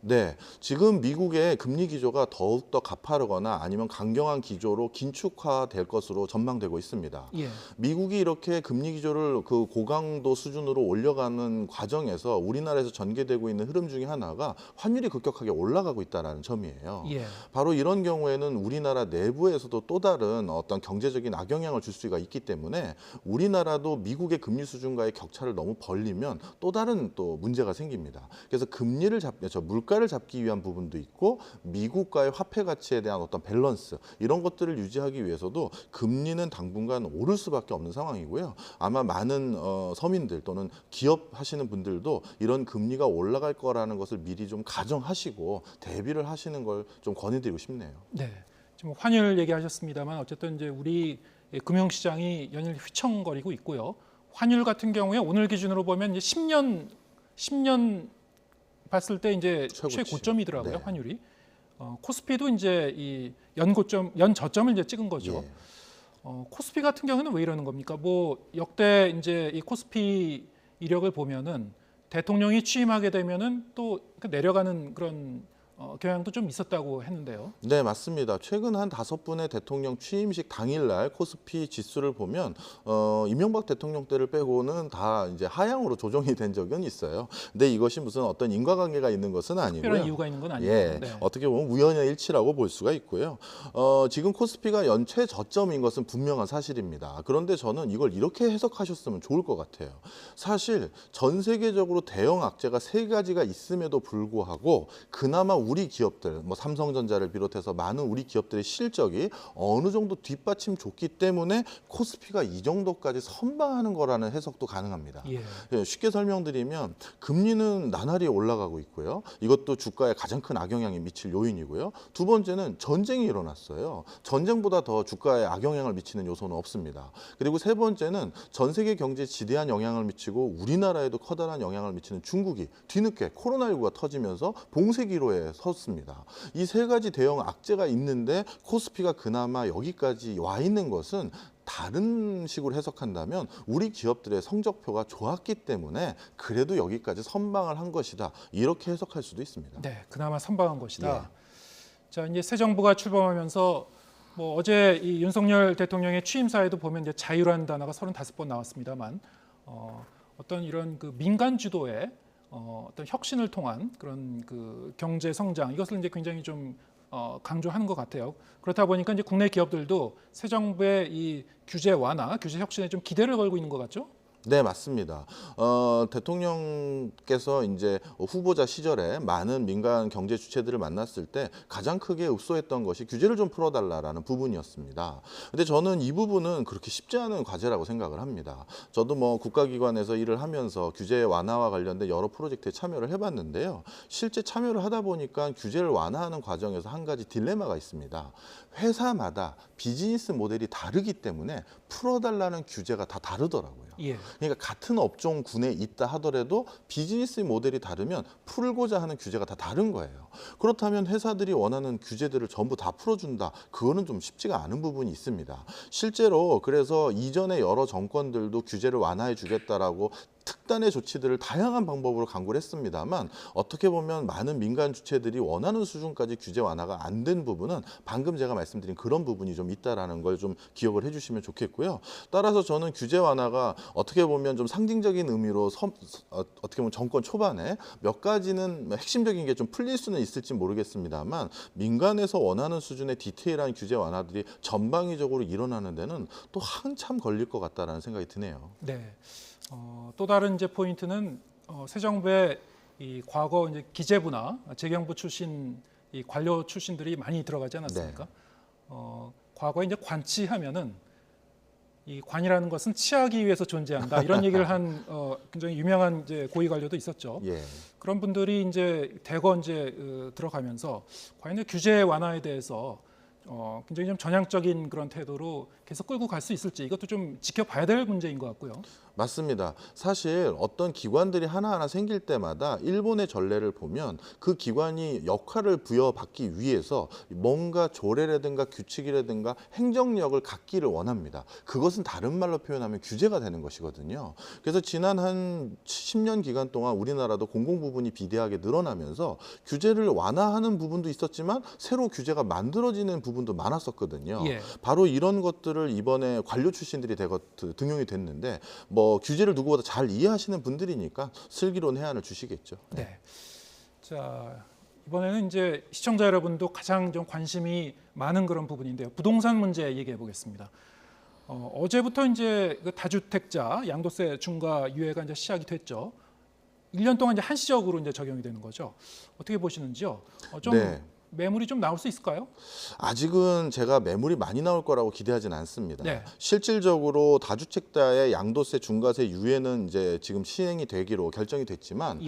네, 지금 미국의 금리 기조가 더욱더 가파르거나 아니면 강경한 기조로 긴축화될 것으로 전망되고 있습니다. 미국이 이렇게 금리 기조를 그 고강도 수준으로 올려가는 과정에서 우리나라에서 전개되고 있는 흐름 중에 하나가 환율이 급격하게 올라가고 있다는 점이에요. 바로 이런 경우에는 우리나라 내부에서도 또 다른 어떤 경제적인 악영향을 줄 수가 있기 때문에 우리나라도 미국의 금리 수준과의 격차를 너무 벌리면 또 다른 또 문제가 생깁니다. 그래서 금리를 물가를 잡기 위한 부분도 있고 미국과의 화폐 가치에 대한 어떤 밸런스 이런 것들을 유지하기 위해서도 금리는 당분간 오를 수밖에 없는 상황이고요. 아마 많은 서민들 또는 기업 하시는 분들도 이런 금리가 올라갈 거라는 것을 미리 좀 가정하시고 대비를 하시는 걸 좀 권해드리고 싶네요. 네, 지금 환율 얘기하셨습니다만 어쨌든 이제 우리 금융시장이 연일 휘청거리고 있고요. 환율 같은 경우에 오늘 기준으로 보면 이제 10년 봤을 때 이제 최고점이더라고요. 환율이. 코스피도 이제 이 연저점을 이제 찍은 거죠. 코스피 같은 경우는 왜 이러는 겁니까? 뭐 역대 이제 이 코스피 이력을 보면은 대통령이 취임하게 되면은 또 내려가는 그런 경향도 좀 있었다고 했는데요. 네, 맞습니다. 최근 한 5분의 대통령 취임식 당일날 코스피 지수를 보면 이명박 대통령 때를 빼고는 다 이제 하향으로 조정이 된 적은 있어요. 근데 이것이 무슨 어떤 인과관계가 있는 것은 아니고요. 특별한 이유가 있는 건 아니에요. 어떻게 보면 우연의 일치라고 볼 수가 있고요. 지금 코스피가 연최 저점인 것은 분명한 사실입니다. 그런데 저는 이걸 이렇게 해석하셨으면 좋을 것 같아요. 사실 전 세계적으로 대형 악재가 3가지가 있음에도 불구하고 그나마 우리 기업들, 뭐 삼성전자를 비롯해서 많은 우리 기업들의 실적이 어느 정도 뒷받침 줬기 때문에 코스피가 이 정도까지 선방하는 거라는 해석도 가능합니다. 예, 쉽게 설명드리면 금리는 나날이 올라가고 있고요. 이것도 주가에 가장 큰 악영향이 미칠 요인이고요. 두 번째는 전쟁이 일어났어요. 전쟁보다 더 주가에 악영향을 미치는 요소는 없습니다. 그리고 세 번째는 전 세계 경제에 지대한 영향을 미치고 우리나라에도 커다란 영향을 미치는 중국이 뒤늦게 코로나19가 터지면서 봉쇄 기로에 섰습니다. 이 세 가지 대형 악재가 있는데 코스피가 그나마 여기까지 와 있는 것은 다른 식으로 해석한다면 우리 기업들의 성적표가 좋았기 때문에 그래도 여기까지 선방을 한 것이다. 이렇게 해석할 수도 있습니다. 네, 그나마 선방한 것이다. 자, 이제 새 정부가 출범하면서 뭐 어제 이 윤석열 대통령의 취임사에도 보면 이제 자유라는 단어가 35번 나왔습니다만 어떤 이런 그 민간 주도의 어떤 혁신을 통한 그런 그 경제 성장 이것을 이제 굉장히 좀 강조하는 것 같아요. 그렇다 보니까 이제 국내 기업들도 새 정부의 이 규제 완화, 규제 혁신에 좀 기대를 걸고 있는 것 같죠? 네, 맞습니다. 대통령께서 이제 후보자 시절에 많은 민간 경제 주체들을 만났을 때 가장 크게 읍소했던 것이 규제를 좀 풀어달라라는 부분이었습니다. 근데 저는 이 부분은 그렇게 쉽지 않은 과제라고 생각을 합니다. 저도 뭐 국가기관에서 일을 하면서 규제 완화와 관련된 여러 프로젝트에 참여를 해봤는데요. 실제 참여를 하다 보니까 규제를 완화하는 과정에서 한 가지 딜레마가 있습니다. 회사마다 비즈니스 모델이 다르기 때문에 풀어달라는 규제가 다 다르더라고요. 그러니까 같은 업종군에 있다 하더라도 비즈니스 모델이 다르면 풀고자 하는 규제가 다 다른 거예요. 그렇다면 회사들이 원하는 규제들을 전부 다 풀어준다. 그거는 좀 쉽지가 않은 부분이 있습니다. 실제로 그래서 이전에 여러 정권들도 규제를 완화해 주겠다라고 특단의 조치들을 다양한 방법으로 강구를 했습니다만 어떻게 보면 많은 민간 주체들이 원하는 수준까지 규제 완화가 안 된 부분은 방금 제가 말씀드린 그런 부분이 좀 있다라는 걸 좀 기억을 해주시면 좋겠고요. 따라서 저는 규제 완화가 어떻게 보면 좀 상징적인 의미로 어떻게 보면 정권 초반에 몇 가지는 핵심적인 게 좀 풀릴 수는 있을지 모르겠습니다만 민간에서 원하는 수준의 디테일한 규제 완화들이 전방위적으로 일어나는 데는 또 한참 걸릴 것 같다라는 생각이 드네요. 네. 또 다른 이제 포인트는 새 정부의 이 과거 이제 기재부나 재경부 출신 이 관료 출신들이 많이 들어가지 않았습니까? 과거에 이제 관치하면은 이 관이라는 것은 치하기 위해서 존재한다 이런 얘기를 한 굉장히 유명한 이제 고위 관료도 있었죠. 그런 분들이 이제 대거 이제 들어가면서 과연 규제 완화에 대해서 굉장히 좀 전향적인 그런 태도로 계속 끌고 갈 수 있을지 이것도 좀 지켜봐야 될 문제인 것 같고요. 맞습니다. 사실 어떤 기관들이 하나하나 생길 때마다 일본의 전례를 보면 그 기관이 역할을 부여받기 위해서 뭔가 조례라든가 규칙이라든가 행정력을 갖기를 원합니다. 그것은 다른 말로 표현하면 규제가 되는 것이거든요. 그래서 지난 한 10년 기간 동안 우리나라도 공공 부분이 비대하게 늘어나면서 규제를 완화하는 부분도 있었지만 새로 규제가 만들어지는 부분도 많았었거든요. 바로 이런 것들을 이번에 관료 출신들이 등용이 됐는데 뭐 규제를 누구보다 잘 이해하시는 분들이니까 슬기로운 해안을 주시겠죠. 네. 자, 이번에는 이제 시청자 여러분도 가장 좀 관심이 많은 그런 부분인데요. 부동산 문제 얘기해 보겠습니다. 어제부터 이제 그 다주택자 양도세 중과 유예가 이제 시작이 됐죠. 1년 동안 이제 한시적으로 이제 적용이 되는 거죠. 어떻게 보시는지요? 좀 매물이 좀 나올 수 있을까요? 아직은 제가 매물이 많이 나올 거라고 기대하진 않습니다. 실질적으로 다주택자의 양도세 중과세 유예는 이제 지금 시행이 되기로 결정이 됐지만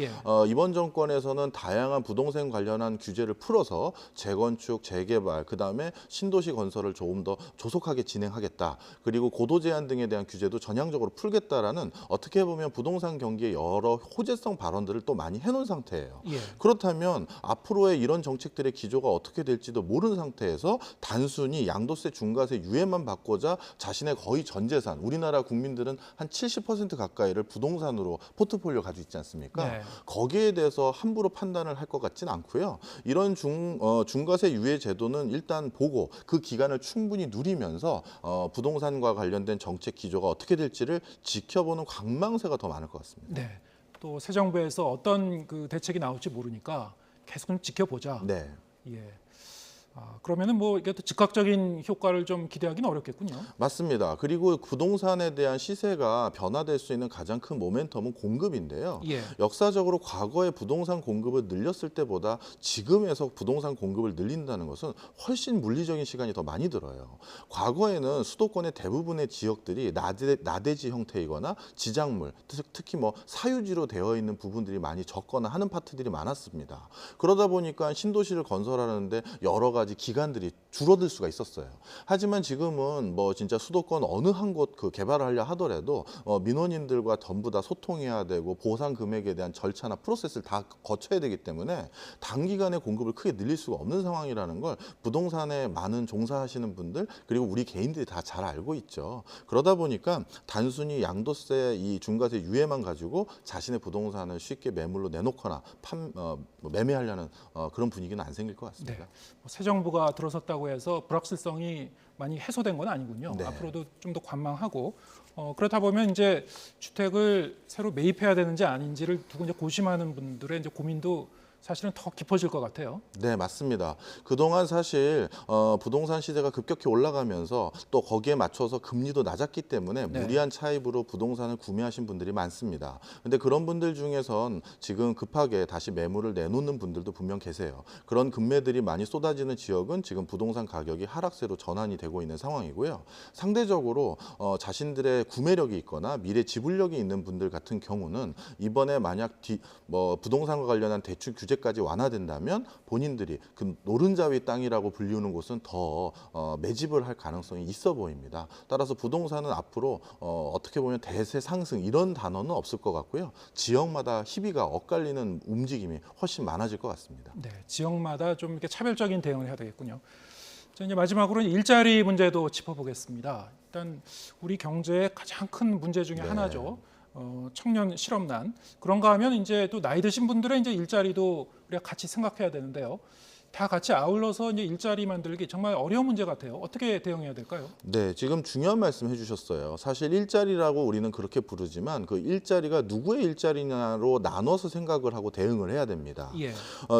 이번 정권에서는 다양한 부동산 관련한 규제를 풀어서 재건축, 재개발, 그다음에 신도시 건설을 조금 더 조속하게 진행하겠다. 그리고 고도 제한 등에 대한 규제도 전향적으로 풀겠다라는 어떻게 보면 부동산 경기의 여러 호재성 발언들을 또 많이 해놓은 상태예요. 그렇다면 앞으로의 이런 정책들의 기조가 어떻게 될지도 모르는 상태에서 단순히 양도세 중과세 유예만 받고자 자신의 거의 전 재산, 우리나라 국민들은 한 70% 가까이를 부동산으로 포트폴리오 가지고 있지 않습니까? 거기에 대해서 함부로 판단을 할 것 같지는 않고요. 이런 중과세 유예 제도는 일단 보고 그 기간을 충분히 누리면서 부동산과 관련된 정책 기조가 어떻게 될지를 지켜보는 관망세가 더 많을 것 같습니다. 네. 또 새 정부에서 어떤 그 대책이 나올지 모르니까 계속 좀 지켜보자. 예. 그러면은 뭐 이게 또 즉각적인 효과를 좀 기대하기는 어렵겠군요. 맞습니다. 그리고 부동산에 대한 시세가 변화될 수 있는 가장 큰 모멘텀은 공급인데요. 예. 역사적으로 과거에 부동산 공급을 늘렸을 때보다 지금에서 부동산 공급을 늘린다는 것은 훨씬 물리적인 시간이 더 많이 들어요. 과거에는 수도권의 대부분의 지역들이 나대지 형태이거나 지작물, 특히 뭐 사유지로 되어 있는 부분들이 많이 적거나 하는 파트들이 많았습니다. 그러다 보니까 신도시를 건설하는데 여러 가지 기간들이 줄어들 수가 있었어요. 하지만 지금은 뭐 진짜 수도권 어느 한 곳 그 개발을 하려 하더라도 민원인들과 전부 다 소통해야 되고 보상 금액에 대한 절차나 프로세스를 다 거쳐야 되기 때문에 단기간에 공급을 크게 늘릴 수가 없는 상황이라는 걸 부동산에 많은 종사하시는 분들 그리고 우리 개인들이 다 잘 알고 있죠. 그러다 보니까 단순히 양도세 이 중과세 유예만 가지고 자신의 부동산을 쉽게 매물로 내놓거나 매매하려는 그런 분위기는 안 생길 것 같습니다. 네. 새 정부가 들어섰다고 해서 불확실성이 많이 해소된 건 아니군요. 네. 앞으로도 좀 더 관망하고 그렇다 보면 이제 주택을 새로 매입해야 되는지 아닌지를 두고 이제 고심하는 분들의 이제 고민도 사실은 더 깊어질 것 같아요. 네, 맞습니다. 그동안 사실 부동산 시세가 급격히 올라가면서 또 거기에 맞춰서 금리도 낮았기 때문에 네. 무리한 차입으로 부동산을 구매하신 분들이 많습니다. 근데 그런 분들 중에선 지금 급하게 다시 매물을 내놓는 분들도 분명 계세요. 그런 금매들이 많이 쏟아지는 지역은 지금 부동산 가격이 하락세로 전환이 되고 있는 상황이고요. 상대적으로 자신들의 구매력이 있거나 미래 지불력이 있는 분들 같은 경우는 이번에 만약 부동산과 관련한 대출 규제까지 완화된다면 본인들이 그 노른자 위 땅이라고 불리우는 곳은 더 매집을 할 가능성이 있어 보입니다. 따라서 부동산은 앞으로 어떻게 보면 대세 상승 이런 단어는 없을 것 같고요. 지역마다 희비가 엇갈리는 움직임이 훨씬 많아질 것 같습니다. 네, 지역마다 좀 이렇게 차별적인 대응을 해야 되겠군요. 자, 이제 마지막으로 일자리 문제도 짚어보겠습니다. 일단 우리 경제의 가장 큰 문제 중에 하나죠. 청년 실업난. 그런가 하면 이제 또 나이 드신 분들의 이제 일자리도 우리가 같이 생각해야 되는데요. 다 같이 아울러서 이제 일자리 만들기 정말 어려운 문제 같아요. 어떻게 대응해야 될까요? 네, 지금 중요한 말씀 해주셨어요. 사실 일자리라고 우리는 그렇게 부르지만 그 일자리가 누구의 일자리냐로 나눠서 생각을 하고 대응을 해야 됩니다. 예.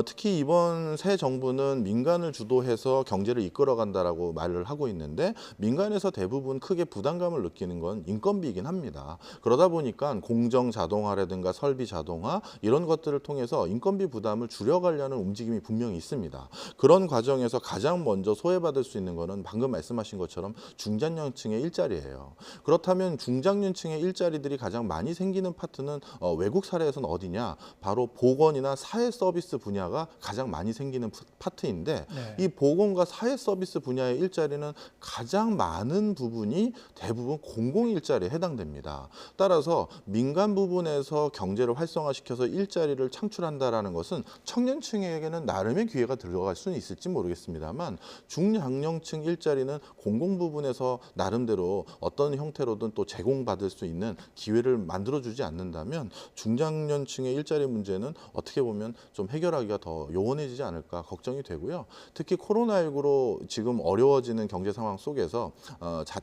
특히 이번 새 정부는 민간을 주도해서 경제를 이끌어간다라고 말을 하고 있는데 민간에서 대부분 크게 부담감을 느끼는 건 인건비이긴 합니다. 그러다 보니까 공정 자동화라든가 설비 자동화 이런 것들을 통해서 인건비 부담을 줄여가려는 움직임이 분명히 있습니다. 그런 과정에서 가장 먼저 소외받을 수 있는 거는 방금 말씀하신 것처럼 중장년층의 일자리예요. 그렇다면 중장년층의 일자리들이 가장 많이 생기는 파트는 외국 사례에서는 어디냐? 바로 보건이나 사회 서비스 분야가 가장 많이 생기는 파트인데 네. 이 보건과 사회 서비스 분야의 일자리는 가장 많은 부분이 대부분 공공 일자리에 해당됩니다. 따라서 민간 부분에서 경제를 활성화시켜서 일자리를 창출한다라는 것은 청년층에게는 나름의 기회가 들어갈 수는 있을지 모르겠습니다만 중장년층 일자리는 공공 부분에서 나름대로 어떤 형태로든 또 제공받을 수 있는 기회를 만들어주지 않는다면 중장년층의 일자리 문제는 어떻게 보면 좀 해결하기가 더 요원해지지 않을까 걱정이 되고요. 특히 코로나19로 지금 어려워지는 경제 상황 속에서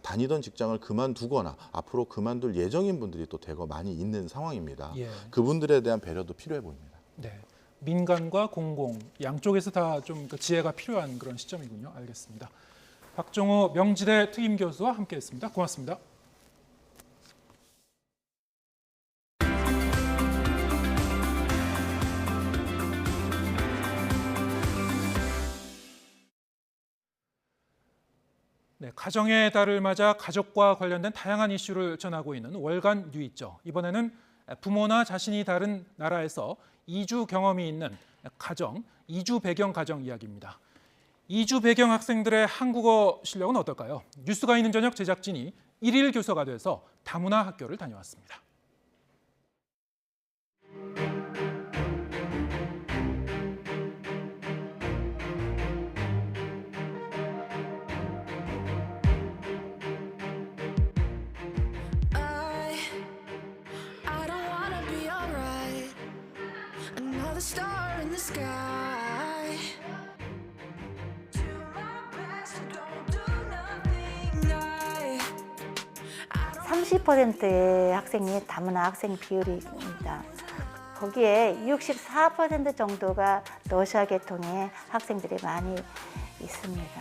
다니던 직장을 그만두거나 앞으로 그만둘 예정인 분들이 또 대거 많이 있는 상황입니다. 예. 그분들에 대한 배려도 필요해 보입니다. 네. 민간과 공공 양쪽에서 다 좀 지혜가 필요한 그런 시점이군요. 알겠습니다. 박종호 명지대 특임 교수와 함께했습니다. 고맙습니다. 네, 가정의 달을 맞아 가족과 관련된 다양한 이슈를 전하고 있는 월간 뉴이죠. 이번에는 부모나 자신이 다른 나라에서 이주 경험이 있는 가정, 이주 배경 가정 이야기입니다. 이주 배경 학생들의 한국어 실력은 어떨까요? 뉴스가 있는 저녁 제작진이 1일 교사가 돼서 다문화 학교를 다녀왔습니다. Star in the sky. 30%의 학생이 다문화 학생 비율입니다. 거기에 64% 정도가 러시아 계통의 학생들이 많이 있습니다.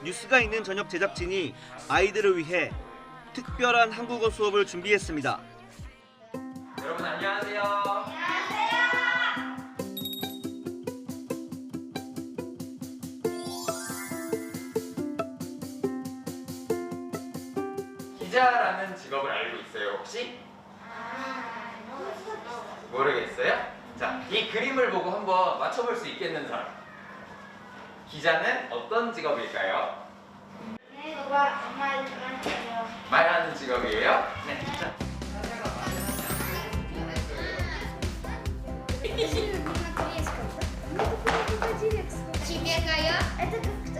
뉴스가 있는 저녁 제작진이 아이들을 위해 특별한 한국어 수업을 준비했습니다. 여러분 안녕하세요. 기자라는 직업을 알고 있어요 혹시? 모르겠어요? 자, 이 그림을 보고 한번 맞춰볼 수 있겠는 사람. 기자는 어떤 직업일까요? 말하는 직업이에요? 네. 자. Тебе кая? Это как-то...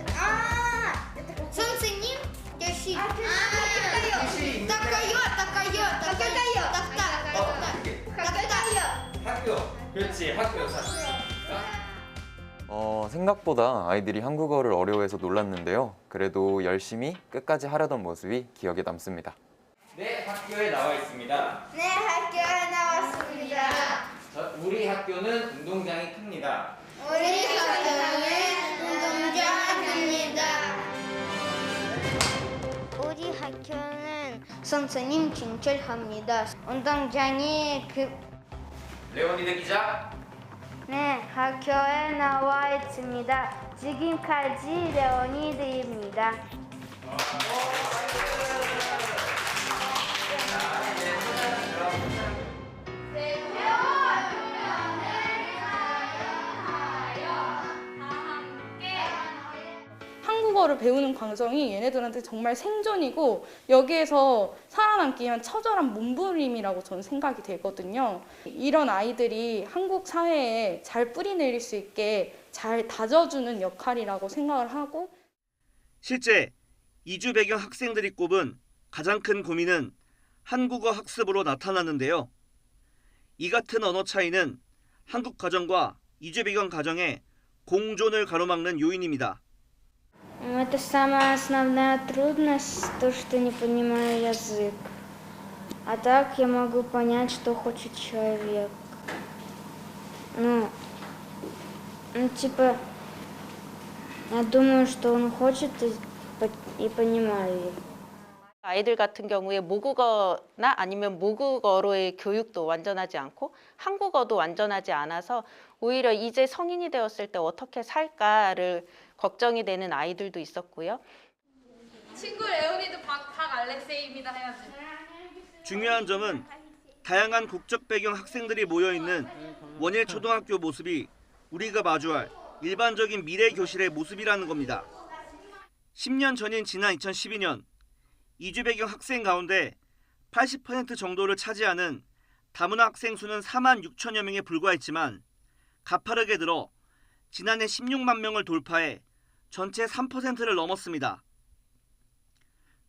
Солнце ним? Ящик. 학교. 그렇지, 학교. 생각보다 아이들이 한국어를 어려워해서 놀랐는데요. 그래도 열심히 끝까지 하려던 모습이 기억에 남습니다. 네, 학교에 나와 있습니다. 네, 학교에 나왔습니다. 우리 학교는 운동장이 큽니다. 우리 학교는 운동장입니다. 우리 학교는 선생님 친절합니다. 운동장이 레오니드 기자. 네, 학교에 나와 있습니다. 지금까지 레오니드입니다. 한국어를 배우는 과정이 얘네들한테 정말 생존이고 여기에서 살아남기 위한 처절한 몸부림이라고 저는 생각이 되거든요. 이런 아이들이 한국 사회에 잘 뿌리내릴 수 있게 잘 다져주는 역할이라고 생각을 하고 실제 이주 배경 학생들이 꼽은 가장 큰 고민은 한국어 학습으로 나타났는데요. 이 같은 언어 차이는 한국 가정과 이주 배경 가정의 공존을 가로막는 요인입니다. Это самая основная трудность, то, что не понимаю язык. А так я могу понять, что хочет человек. Типа, я думаю, что он хочет и понимаю. 아이들 같은 경우에 모국어나 아니면 모국어로의 교육도 완전하지 않고 한국어도 완전하지 않아서 오히려 이제 성인이 되었을 때 어떻게 살까를 걱정이 되는 아이들도 있었고요. 친구 레오니드 박 알렉세이입니다 해야지. 중요한 점은 다양한 국적 배경 학생들이 모여있는 원일 초등학교 모습이 우리가 마주할 일반적인 미래 교실의 모습이라는 겁니다. 10년 전인 지난 2012년 이주 배경 학생 가운데 80% 정도를 차지하는 다문화 학생 수는 4만 6천여 명에 불과했지만 가파르게 늘어 지난해 16만 명을 돌파해 전체 3%를 넘었습니다.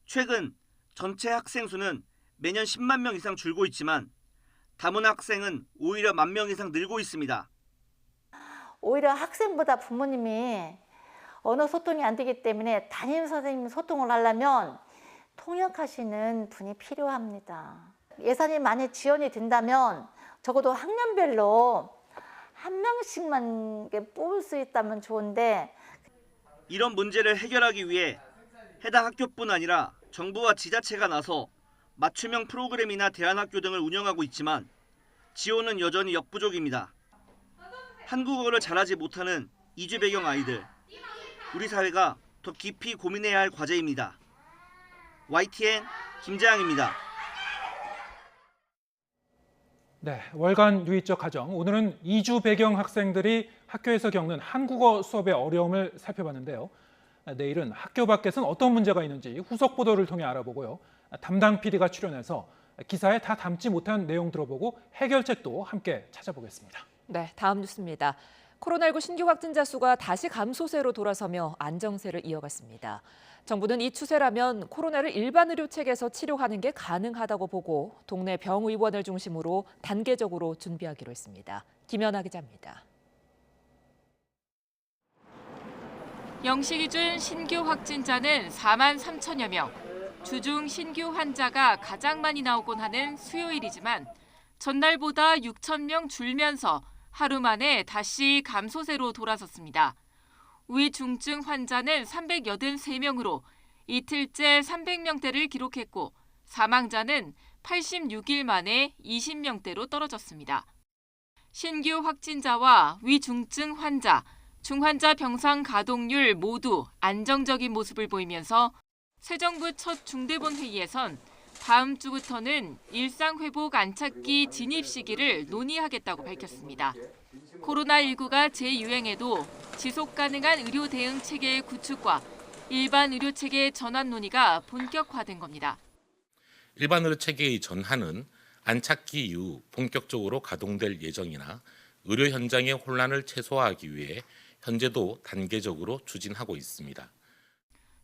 최근 전체 학생 수는 매년 10만 명 이상 줄고 있지만 다문화 학생은 오히려 1만 명 이상 늘고 있습니다. 오히려 학생보다 부모님이 언어 소통이 안 되기 때문에 담임 선생님 소통을 하려면 통역하시는 분이 필요합니다. 예산이 많이 지원이 된다면 적어도 학년별로 한 명씩만 뽑을 수 있다면 좋은데 이런 문제를 해결하기 위해 해당 학교뿐 아니라 정부와 지자체가 나서 맞춤형 프로그램이나 대안학교 등을 운영하고 있지만 지원은 여전히 역부족입니다. 한국어를 잘하지 못하는 이주 배경 아이들, 우리 사회가 더 깊이 고민해야 할 과제입니다. YTN 김재양입니다. 네, 월간 누이적 가정. 오늘은 이주 배경 학생들이 학교에서 겪는 한국어 수업의 어려움을 살펴봤는데요. 내일은 학교 밖에서는 어떤 문제가 있는지 후속 보도를 통해 알아보고요. 담당 PD가 출연해서 기사에 다 담지 못한 내용 들어보고 해결책도 함께 찾아보겠습니다. 네, 다음 뉴스입니다. 코로나19 신규 확진자 수가 다시 감소세로 돌아서며 안정세를 이어갔습니다. 정부는 이 추세라면 코로나를 일반 의료책에서 치료하는 게 가능하다고 보고 동네 병의원을 중심으로 단계적으로 준비하기로 했습니다. 김연아 기자입니다. 0시 기준 신규 확진자는 4만 3천여 명. 주중 신규 환자가 가장 많이 나오곤 하는 수요일이지만 전날보다 6,000명 줄면서 하루 만에 다시 감소세로 돌아섰습니다. 위중증 환자는 383명으로 이틀째 300명대를 기록했고 사망자는 86일 만에 20명대로 떨어졌습니다. 신규 확진자와 위중증 환자, 중환자 병상 가동률 모두 안정적인 모습을 보이면서 새 정부 첫 중대본 회의에선 다음 주부터는 일상회복 안착기 진입 시기를 논의하겠다고 밝혔습니다. 코로나19가 재유행에도 지속 가능한 의료 대응 체계의 구축과 일반 의료 체계의 전환 논의가 본격화된 겁니다. 일반 의료 체계의 전환은 안착기 이후 본격적으로 가동될 예정이나 의료 현장의 혼란을 최소화하기 위해 현재도 단계적으로 추진하고 있습니다.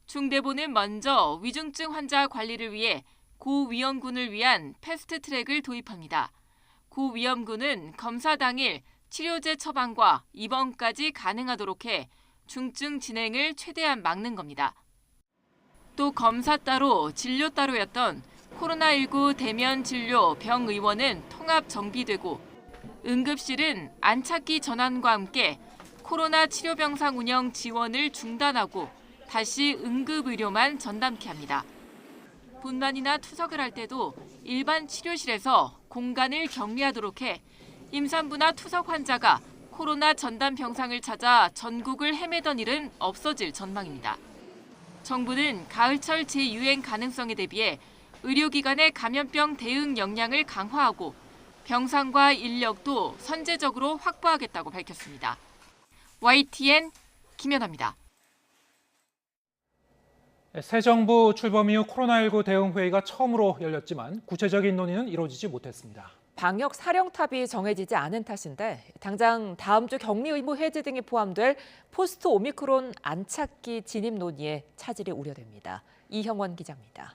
중대본은 먼저 위중증 환자 관리를 위해 고위험군을 위한 패스트트랙을 도입합니다. 고위험군은 검사 당일 치료제 처방과 입원까지 가능하도록 해 중증 진행을 최대한 막는 겁니다. 또 검사 따로 진료 따로였던 코로나19 대면 진료 병의원은 통합 정비되고 응급실은 안착기 전환과 함께 코로나 치료병상 운영 지원을 중단하고 다시 응급의료만 전담케 합니다. 분만이나 투석을 할 때도 일반 치료실에서 공간을 격리하도록 해 임산부나 투석 환자가 코로나 전담 병상을 찾아 전국을 헤매던 일은 없어질 전망입니다. 정부는 가을철 재유행 가능성에 대비해 의료기관의 감염병 대응 역량을 강화하고 병상과 인력도 선제적으로 확보하겠다고 밝혔습니다. YTN 김연아입니다. 새 정부 출범 이후 코로나19 대응 회의가 처음으로 열렸지만 구체적인 논의는 이루어지지 못했습니다. 방역 사령탑이 정해지지 않은 탓인데 당장 다음 주 격리 의무 해제 등이 포함될 포스트 오미크론 안착기 진입 논의에 차질이 우려됩니다. 이형원 기자입니다.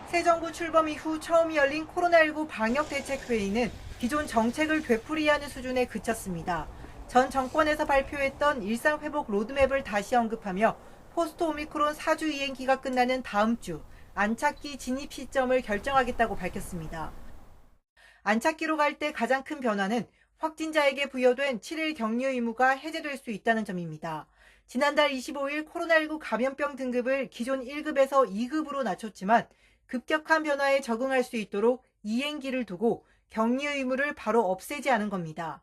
새 정부 출범 이후 처음 열린 코로나19 방역 대책 회의는 기존 정책을 되풀이하는 수준에 그쳤습니다. 전 정권에서 발표했던 일상회복 로드맵을 다시 언급하며 포스트 오미크론 4주 이행기가 끝나는 다음 주 안착기 진입 시점을 결정하겠다고 밝혔습니다. 안착기로 갈 때 가장 큰 변화는 확진자에게 부여된 7일 격리 의무가 해제될 수 있다는 점입니다. 지난달 25일 코로나19 감염병 등급을 기존 1급에서 2급으로 낮췄지만 급격한 변화에 적응할 수 있도록 이행기를 두고 격리 의무를 바로 없애지 않은 겁니다.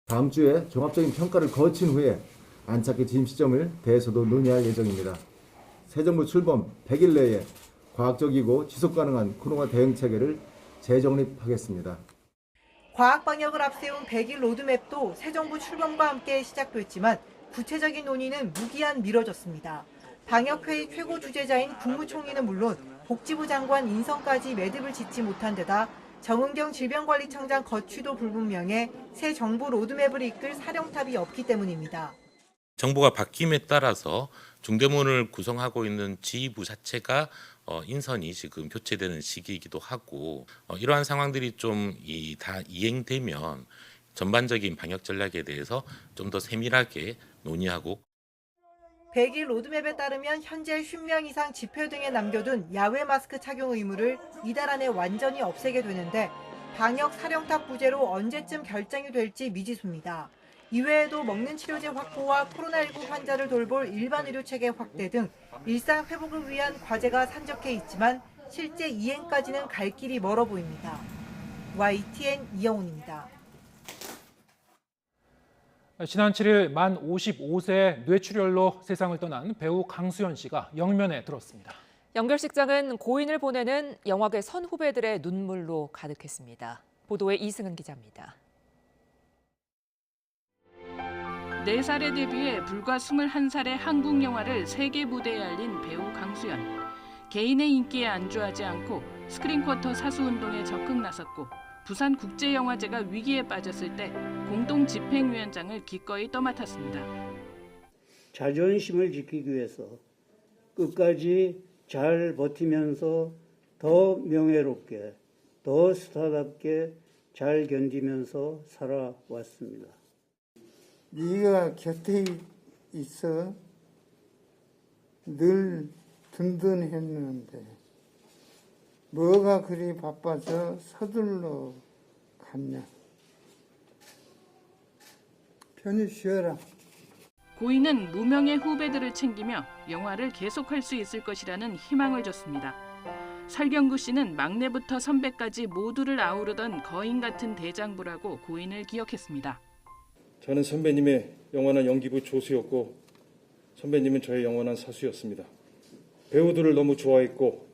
다음 주에 종합적인 평가를 거친 후에 안착기 진입 시점을 대해서도 논의할 예정입니다. 새 정부 출범 100일 내에 과학적이고 지속 가능한 코로나 대응 체계를 재정립하겠습니다. 과학 방역을 앞세운 100일 로드맵도 새 정부 출범과 함께 시작됐지만 구체적인 논의는 무기한 미뤄졌습니다. 방역회의 최고 주재자인 국무총리는 물론 복지부 장관 인선까지 매듭을 짓지 못한 데다 정은경 질병관리청장 거취도 불분명해 새 정부 로드맵을 이끌 사령탑이 없기 때문입니다. 정부가 바뀜에 따라서 중대본을 구성하고 있는 지휘부 자체가 인선이 지금 교체되는 시기이기도 하고 이러한 상황들이 좀 다 이행되면 전반적인 방역 전략에 대해서 좀 더 세밀하게 논의하고 100일 로드맵에 따르면 현재 50명 이상 집회 등에 남겨둔 야외 마스크 착용 의무를 이달 안에 완전히 없애게 되는데 방역 사령탑 부재로 언제쯤 결정이 될지 미지수입니다. 이외에도 먹는 치료제 확보와 코로나19 환자를 돌볼 일반 의료 체계 확대 등 일상 회복을 위한 과제가 산적해 있지만 실제 이행까지는 갈 길이 멀어 보입니다. YTN 이영훈입니다. 지난 7일 만 55세 뇌출혈로 세상을 떠난 배우 강수연 씨가 영면에 들었습니다. 영결식장은 고인을 보내는 영화계 선후배들의 눈물로 가득했습니다. 보도에 이승은 기자입니다. 4살에 데뷔해 불과 21살의 한국 영화를 세계 무대에 알린 배우 강수연. 개인의 인기에 안주하지 않고 스크린쿼터 사수운동에 적극 나섰고 부산국제영화제가 위기에 빠졌을 때 공동집행위원장을 기꺼이 떠맡았습니다. 자존심을 지키기 위해서 끝까지 잘 버티면서 더 명예롭게, 더 스타답게 잘 견디면서 살아왔습니다. 네가 곁에 있어 늘 든든했는데 뭐가 그리 바빠서 서둘러 갔냐. 편히 쉬어라. 고인은 무명의 후배들을 챙기며 영화를 계속할 수 있을 것이라는 희망을 줬습니다. 설경구 씨는 막내부터 선배까지 모두를 아우르던 거인 같은 대장부라고 고인을 기억했습니다. 저는 선배님의 영원한 연기부 조수였고 선배님은 저의 영원한 사수였습니다. 배우들을 너무 좋아했고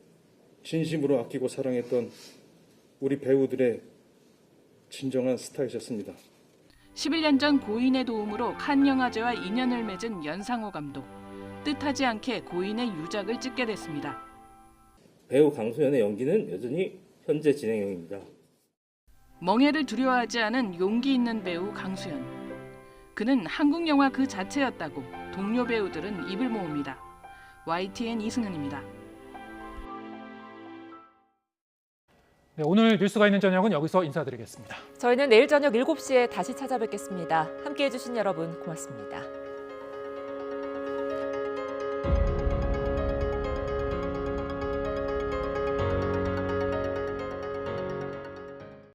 진심으로 아끼고 사랑했던 우리 배우들의 진정한 스타이셨습니다. 11년 전 고인의 도움으로 칸 영화제와 인연을 맺은 연상호 감독. 뜻하지 않게 고인의 유작을 찍게 됐습니다. 배우 강소연의 연기는 여전히 현재 진행형입니다. 멍해를 두려워하지 않은 용기 있는 배우 강수연. 그는 한국 영화 그 자체였다고 동료 배우들은 입을 모읍니다. YTN 이승은입니다. 네, 오늘 뉴스가 있는 저녁은 여기서 인사드리겠습니다. 저희는 내일 저녁 7시에 다시 찾아뵙겠습니다. 함께해 주신 여러분 고맙습니다.